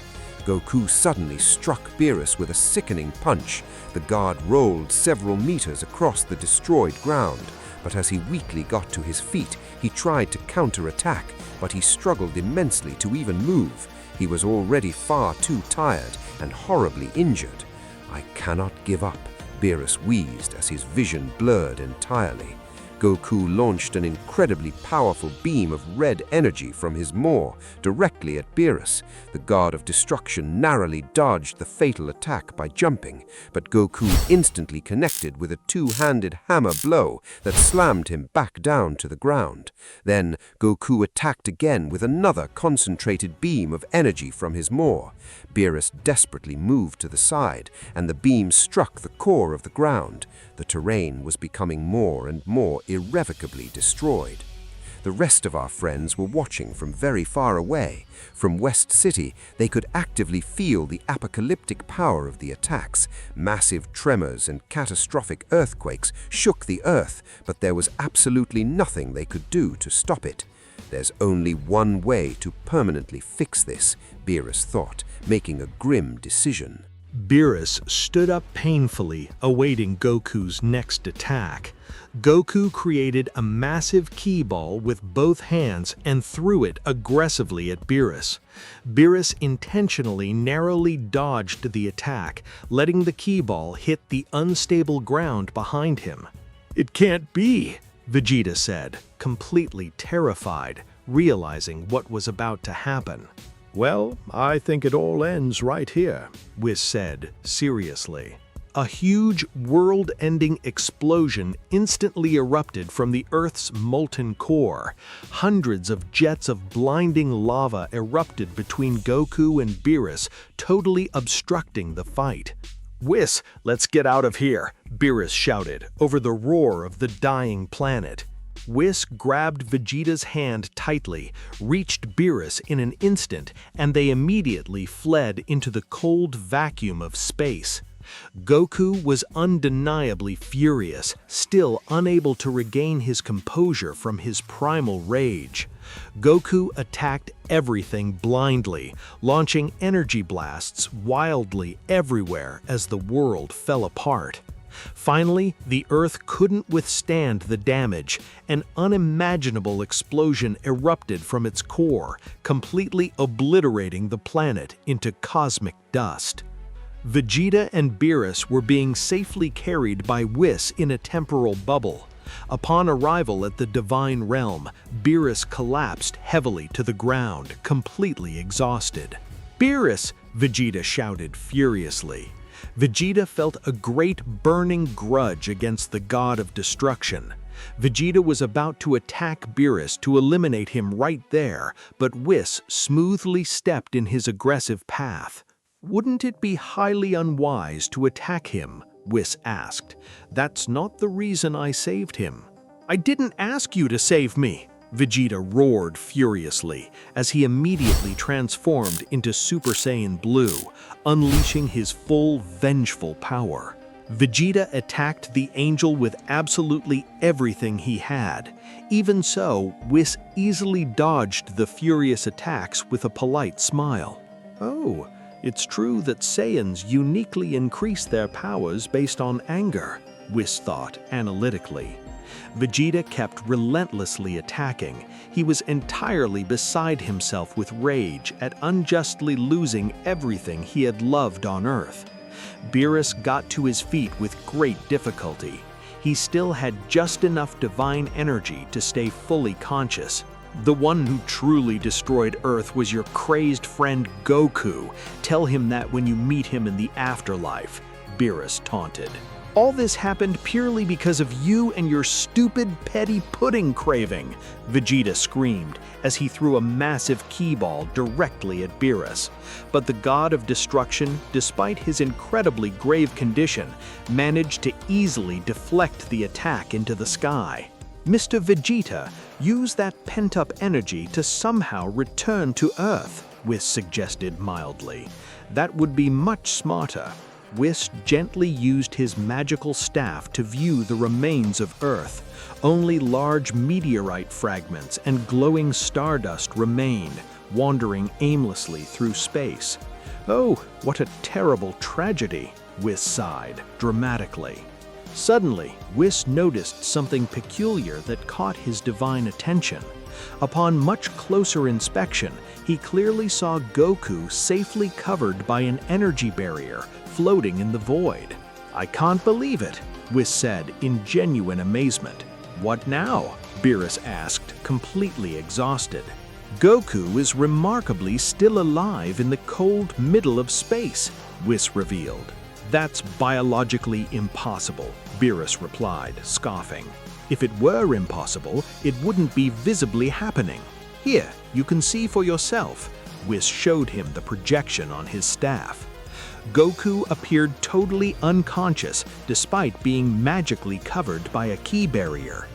Goku suddenly struck Beerus with a sickening punch. The god rolled several meters across the destroyed ground, but as he weakly got to his feet, he tried to counterattack, but he struggled immensely to even move. He was already far too tired and horribly injured. "I cannot give up," Beerus wheezed as his vision blurred entirely. Goku launched an incredibly powerful beam of red energy from his maw directly at Beerus. The god of destruction narrowly dodged the fatal attack by jumping, but Goku instantly connected with a two-handed hammer blow that slammed him back down to the ground. Then Goku attacked again with another concentrated beam of energy from his maw. Beerus desperately moved to the side, and the beam struck the core of the ground. The terrain was becoming more and more irrevocably destroyed. The rest of our friends were watching from very far away. From West City, they could actively feel the apocalyptic power of the attacks. Massive tremors and catastrophic earthquakes shook the earth, but there was absolutely nothing they could do to stop it. "There's only one way to permanently fix this," Beerus thought, making a grim decision. Beerus stood up painfully, awaiting Goku's next attack. Goku created a massive ki ball with both hands and threw it aggressively at Beerus. Beerus intentionally narrowly dodged the attack, letting the ki ball hit the unstable ground behind him. "It can't be," Vegeta said, completely terrified, realizing what was about to happen. "Well, I think it all ends right here," Whis said, seriously. A huge, world-ending explosion instantly erupted from the Earth's molten core. Hundreds of jets of blinding lava erupted between Goku and Beerus, totally obstructing the fight. "Whis, let's get out of here," Beerus shouted over the roar of the dying planet. Whis grabbed Vegeta's hand tightly, reached Beerus in an instant, and they immediately fled into the cold vacuum of space. Goku was undeniably furious, still unable to regain his composure from his primal rage. Goku attacked everything blindly, launching energy blasts wildly everywhere as the world fell apart. Finally, the Earth couldn't withstand the damage. An unimaginable explosion erupted from its core, completely obliterating the planet into cosmic dust. Vegeta and Beerus were being safely carried by Whis in a temporal bubble. Upon arrival at the Divine Realm, Beerus collapsed heavily to the ground, completely exhausted. "Beerus!" Vegeta shouted furiously. Vegeta felt a great burning grudge against the god of destruction. Vegeta was about to attack Beerus to eliminate him right there, but Whis smoothly stepped in his aggressive path. "Wouldn't it be highly unwise to attack him?" Whis asked. "That's not the reason I saved him." "I didn't ask you to save me!" Vegeta roared furiously as he immediately transformed into Super Saiyan Blue, unleashing his full vengeful power. Vegeta attacked the angel with absolutely everything he had. Even so, Whis easily dodged the furious attacks with a polite smile. "Oh, it's true that Saiyans uniquely increase their powers based on anger," Whis thought analytically. Vegeta kept relentlessly attacking. He was entirely beside himself with rage at unjustly losing everything he had loved on Earth. Beerus got to his feet with great difficulty. He still had just enough divine energy to stay fully conscious. The one who truly destroyed Earth was your crazed friend Goku. Tell him that when you meet him in the afterlife, Beerus taunted. All this happened purely because of you and your stupid, petty pudding craving, Vegeta screamed as he threw a massive ki ball directly at Beerus. But the god of destruction, despite his incredibly grave condition, managed to easily deflect the attack into the sky. Mr. Vegeta, use that pent-up energy to somehow return to Earth, Whis suggested mildly. That would be much smarter. Whis gently used his magical staff to view the remains of Earth. Only large meteorite fragments and glowing stardust remained, wandering aimlessly through space. Oh, what a terrible tragedy, Whis sighed, dramatically. Suddenly, Whis noticed something peculiar that caught his divine attention. Upon much closer inspection, he clearly saw Goku safely covered by an energy barrier, floating in the void. I can't believe it, Whis said in genuine amazement. What now? Beerus asked, completely exhausted. Goku is remarkably still alive in the cold middle of space, Whis revealed. That's biologically impossible, Beerus replied, scoffing. If it were impossible, it wouldn't be visibly happening. Here, you can see for yourself. Whis showed him the projection on his staff. Goku appeared totally unconscious despite being magically covered by a ki barrier.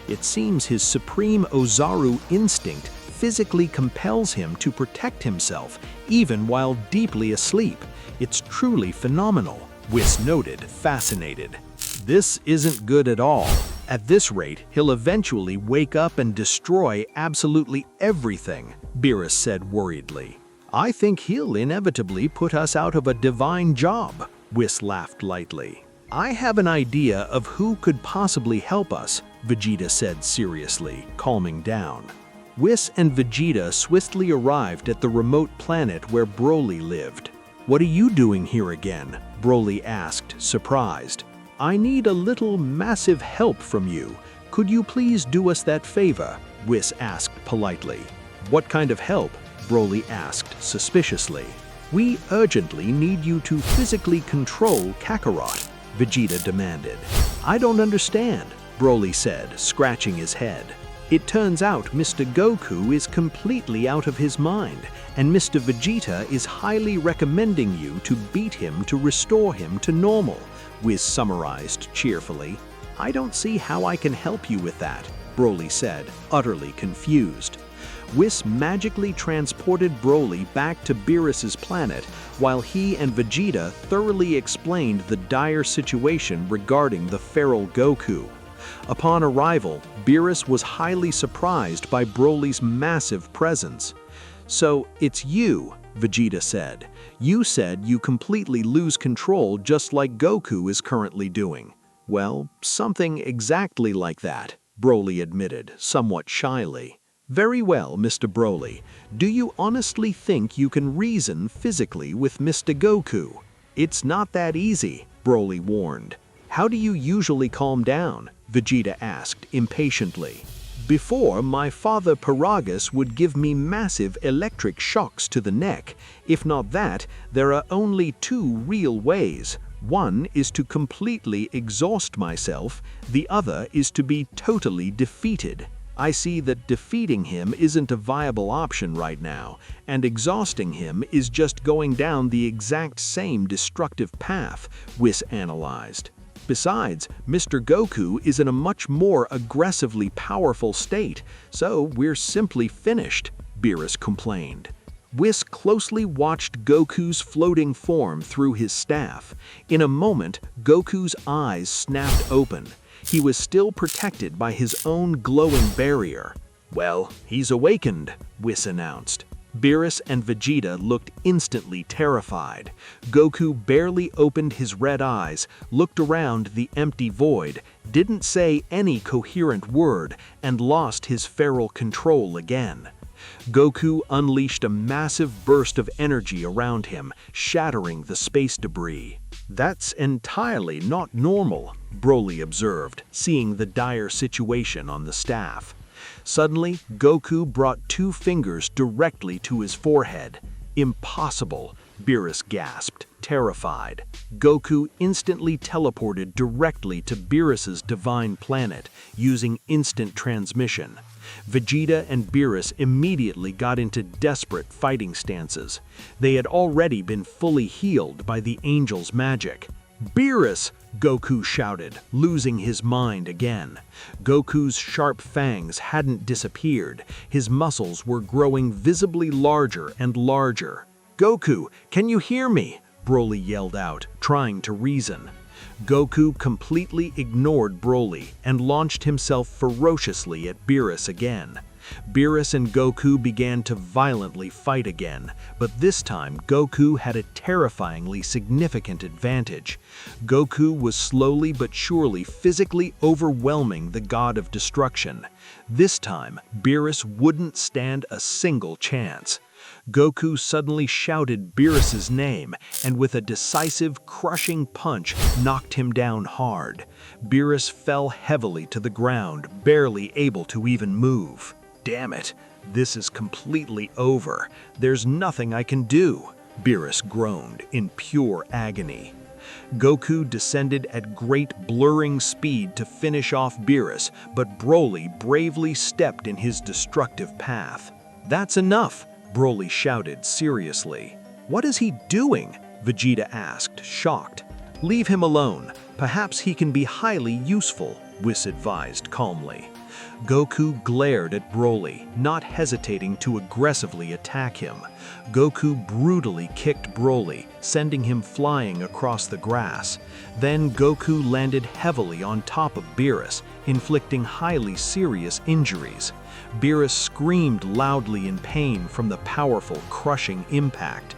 It seems his supreme Ozaru instinct physically compels him to protect himself even while deeply asleep. It's truly phenomenal, Whis noted, fascinated. This isn't good at all. At this rate, he'll eventually wake up and destroy absolutely everything, Beerus said worriedly. I think he'll inevitably put us out of a divine job, Whis laughed lightly. I have an idea of who could possibly help us, Vegeta said seriously, calming down. Whis and Vegeta swiftly arrived at the remote planet where Broly lived. What are you doing here again? Broly asked, surprised. I need a little massive help from you. Could you please do us that favor? Whis asked politely. What kind of help? Broly asked suspiciously. We urgently need you to physically control Kakarot, Vegeta demanded. I don't understand, Broly said, scratching his head. It turns out Mr. Goku is completely out of his mind, and Mr. Vegeta is highly recommending you to beat him to restore him to normal, Whis summarized cheerfully. I don't see how I can help you with that, Broly said, utterly confused. Whis magically transported Broly back to Beerus's planet while he and Vegeta thoroughly explained the dire situation regarding the feral Goku. Upon arrival, Beerus was highly surprised by Broly's massive presence. So, it's you, Vegeta said. You said you completely lose control just like Goku is currently doing. Well, something exactly like that, Broly admitted, somewhat shyly. Very well, Mr. Broly. Do you honestly think you can reason physically with Mr. Goku? It's not that easy, Broly warned. How do you usually calm down? Vegeta asked impatiently. Before, my father Paragus would give me massive electric shocks to the neck. If not that, there are only two real ways. One is to completely exhaust myself, the other is to be totally defeated. I see that defeating him isn't a viable option right now, and exhausting him is just going down the exact same destructive path, Whis analyzed. Besides, Mr. Goku is in a much more aggressively powerful state, so we're simply finished, Beerus complained. Whis closely watched Goku's floating form through his staff. In a moment, Goku's eyes snapped open. He was still protected by his own glowing barrier. Well, he's awakened, Whis announced. Beerus and Vegeta looked instantly terrified. Goku barely opened his red eyes, looked around the empty void, didn't say any coherent word, and lost his feral control again. Goku unleashed a massive burst of energy around him, shattering the space debris. "That's entirely not normal," Broly observed, seeing the dire situation on the staff. Suddenly, Goku brought 2 fingers directly to his forehead. "Impossible," Beerus gasped, terrified. Goku instantly teleported directly to Beerus's divine planet, using instant transmission. Vegeta and Beerus immediately got into desperate fighting stances. They had already been fully healed by the angel's magic. "Beerus!" Goku shouted, losing his mind again. Goku's sharp fangs hadn't disappeared. His muscles were growing visibly larger and larger. "Goku, can you hear me?" Broly yelled out, trying to reason. Goku completely ignored Broly and launched himself ferociously at Beerus again. Beerus and Goku began to violently fight again, but this time Goku had a terrifyingly significant advantage. Goku was slowly but surely physically overwhelming the god of destruction. This time, Beerus wouldn't stand a single chance. Goku suddenly shouted Beerus's name, and with a decisive, crushing punch, knocked him down hard. Beerus fell heavily to the ground, barely able to even move. "Damn it, this is completely over. There's nothing I can do," Beerus groaned in pure agony. Goku descended at great blurring speed to finish off Beerus, but Broly bravely stepped in his destructive path. "That's enough," Broly shouted seriously. "What is he doing?" Vegeta asked, shocked. "Leave him alone. Perhaps he can be highly useful," Whis advised calmly. Goku glared at Broly, not hesitating to aggressively attack him. Goku brutally kicked Broly, sending him flying across the grass. Then Goku landed heavily on top of Beerus, inflicting highly serious injuries. Beerus screamed loudly in pain from the powerful, crushing impact.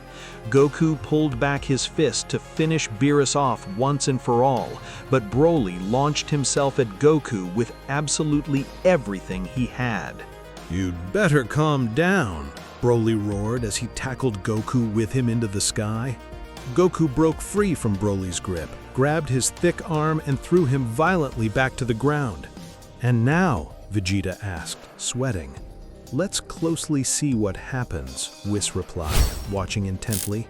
Goku pulled back his fist to finish Beerus off once and for all, but Broly launched himself at Goku with absolutely everything he had. "You'd better calm down," Broly roared as he tackled Goku with him into the sky. Goku broke free from Broly's grip, grabbed his thick arm and threw him violently back to the ground. "And now?" Vegeta asked, sweating. "Let's closely see what happens," Whis replied, watching intently.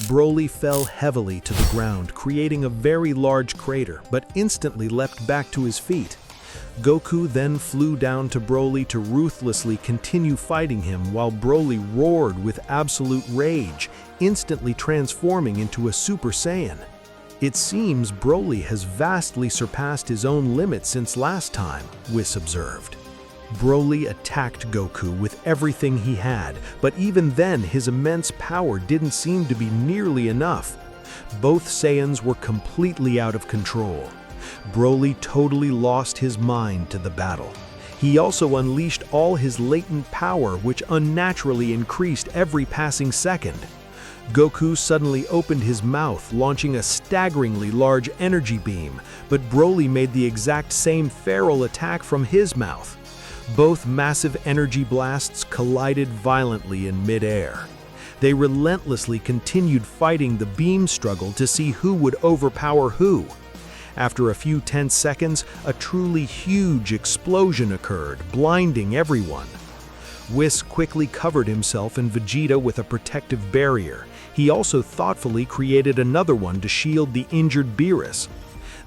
Broly fell heavily to the ground, creating a very large crater, but instantly leapt back to his feet. Goku then flew down to Broly to ruthlessly continue fighting him while Broly roared with absolute rage, instantly transforming into a Super Saiyan. "It seems Broly has vastly surpassed his own limits since last time," Whis observed. Broly attacked Goku with everything he had, but even then his immense power didn't seem to be nearly enough. Both Saiyans were completely out of control. Broly totally lost his mind to the battle. He also unleashed all his latent power, which unnaturally increased every passing second. Goku suddenly opened his mouth, launching a staggeringly large energy beam, but Broly made the exact same feral attack from his mouth. Both massive energy blasts collided violently in mid-air. They relentlessly continued fighting the beam struggle to see who would overpower who. After a few tense seconds, a truly huge explosion occurred, blinding everyone. Whis quickly covered himself and Vegeta with a protective barrier. He also thoughtfully created another one to shield the injured Beerus.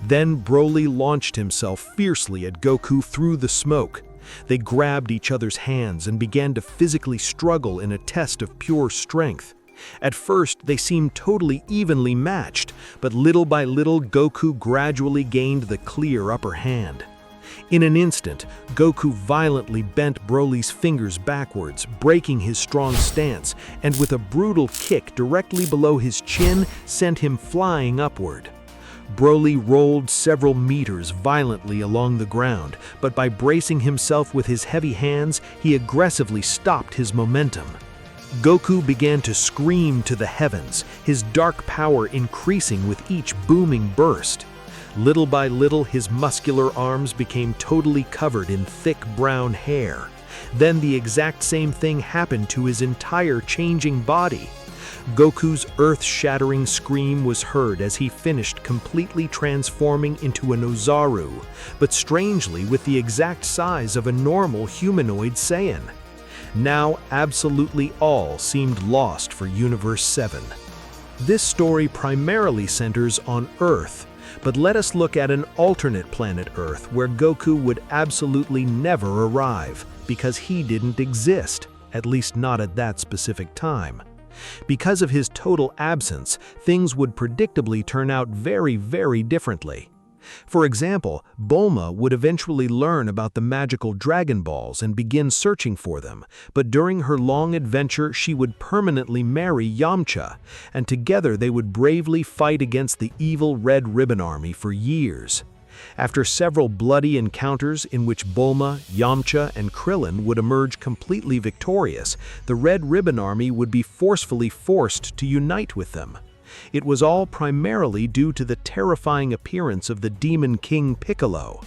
Then Broly launched himself fiercely at Goku through the smoke. They grabbed each other's hands and began to physically struggle in a test of pure strength. At first, they seemed totally evenly matched, but little by little Goku gradually gained the clear upper hand. In an instant, Goku violently bent Broly's fingers backwards, breaking his strong stance, and with a brutal kick directly below his chin, sent him flying upward. Broly rolled several meters violently along the ground, but by bracing himself with his heavy hands, he aggressively stopped his momentum. Goku began to scream to the heavens, his dark power increasing with each booming burst. Little by little, his muscular arms became totally covered in thick brown hair. Then the exact same thing happened to his entire changing body. Goku's earth-shattering scream was heard as he finished completely transforming into an Ozaru, but strangely with the exact size of a normal humanoid Saiyan. Now absolutely all seemed lost for Universe 7. This story primarily centers on Earth, but let us look at an alternate planet Earth where Goku would absolutely never arrive because he didn't exist, at least not at that specific time. Because of his total absence, things would predictably turn out very, very differently. For example, Bulma would eventually learn about the magical Dragon Balls and begin searching for them, but during her long adventure she would permanently marry Yamcha, and together they would bravely fight against the evil Red Ribbon Army for years. After several bloody encounters in which Bulma, Yamcha, and Krillin would emerge completely victorious, the Red Ribbon Army would be forcefully forced to unite with them. It was all primarily due to the terrifying appearance of the Demon King Piccolo.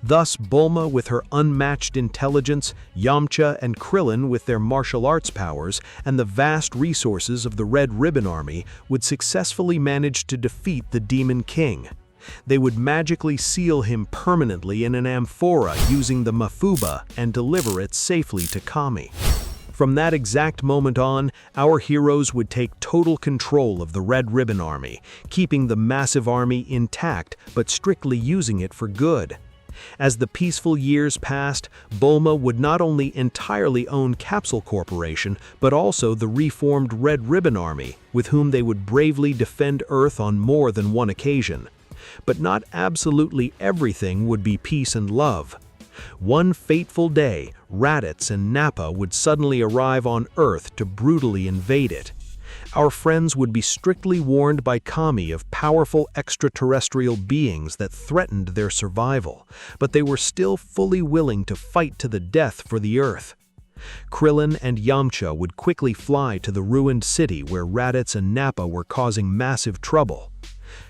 Thus, Bulma with her unmatched intelligence, Yamcha and Krillin with their martial arts powers, and the vast resources of the Red Ribbon Army would successfully manage to defeat the Demon King. They would magically seal him permanently in an amphora using the Mafuba and deliver it safely to Kami. From that exact moment on, our heroes would take total control of the Red Ribbon Army, keeping the massive army intact but strictly using it for good. As the peaceful years passed, Bulma would not only entirely own Capsule Corporation, but also the reformed Red Ribbon Army, with whom they would bravely defend Earth on more than one occasion. But not absolutely everything would be peace and love. One fateful day, Raditz and Nappa would suddenly arrive on Earth to brutally invade it. Our friends would be strictly warned by Kami of powerful extraterrestrial beings that threatened their survival, but they were still fully willing to fight to the death for the Earth. Krillin and Yamcha would quickly fly to the ruined city where Raditz and Nappa were causing massive trouble.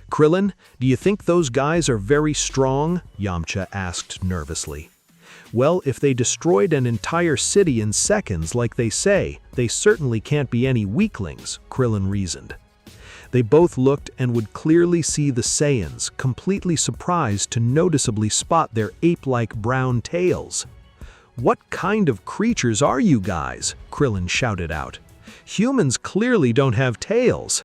"Krillin, do you think those guys are very strong?" Yamcha asked nervously. "Well, if they destroyed an entire city in seconds like they say, they certainly can't be any weaklings," Krillin reasoned. They both looked and would clearly see the Saiyans, completely surprised to noticeably spot their ape-like brown tails. "What kind of creatures are you guys?" Krillin shouted out. "Humans clearly don't have tails."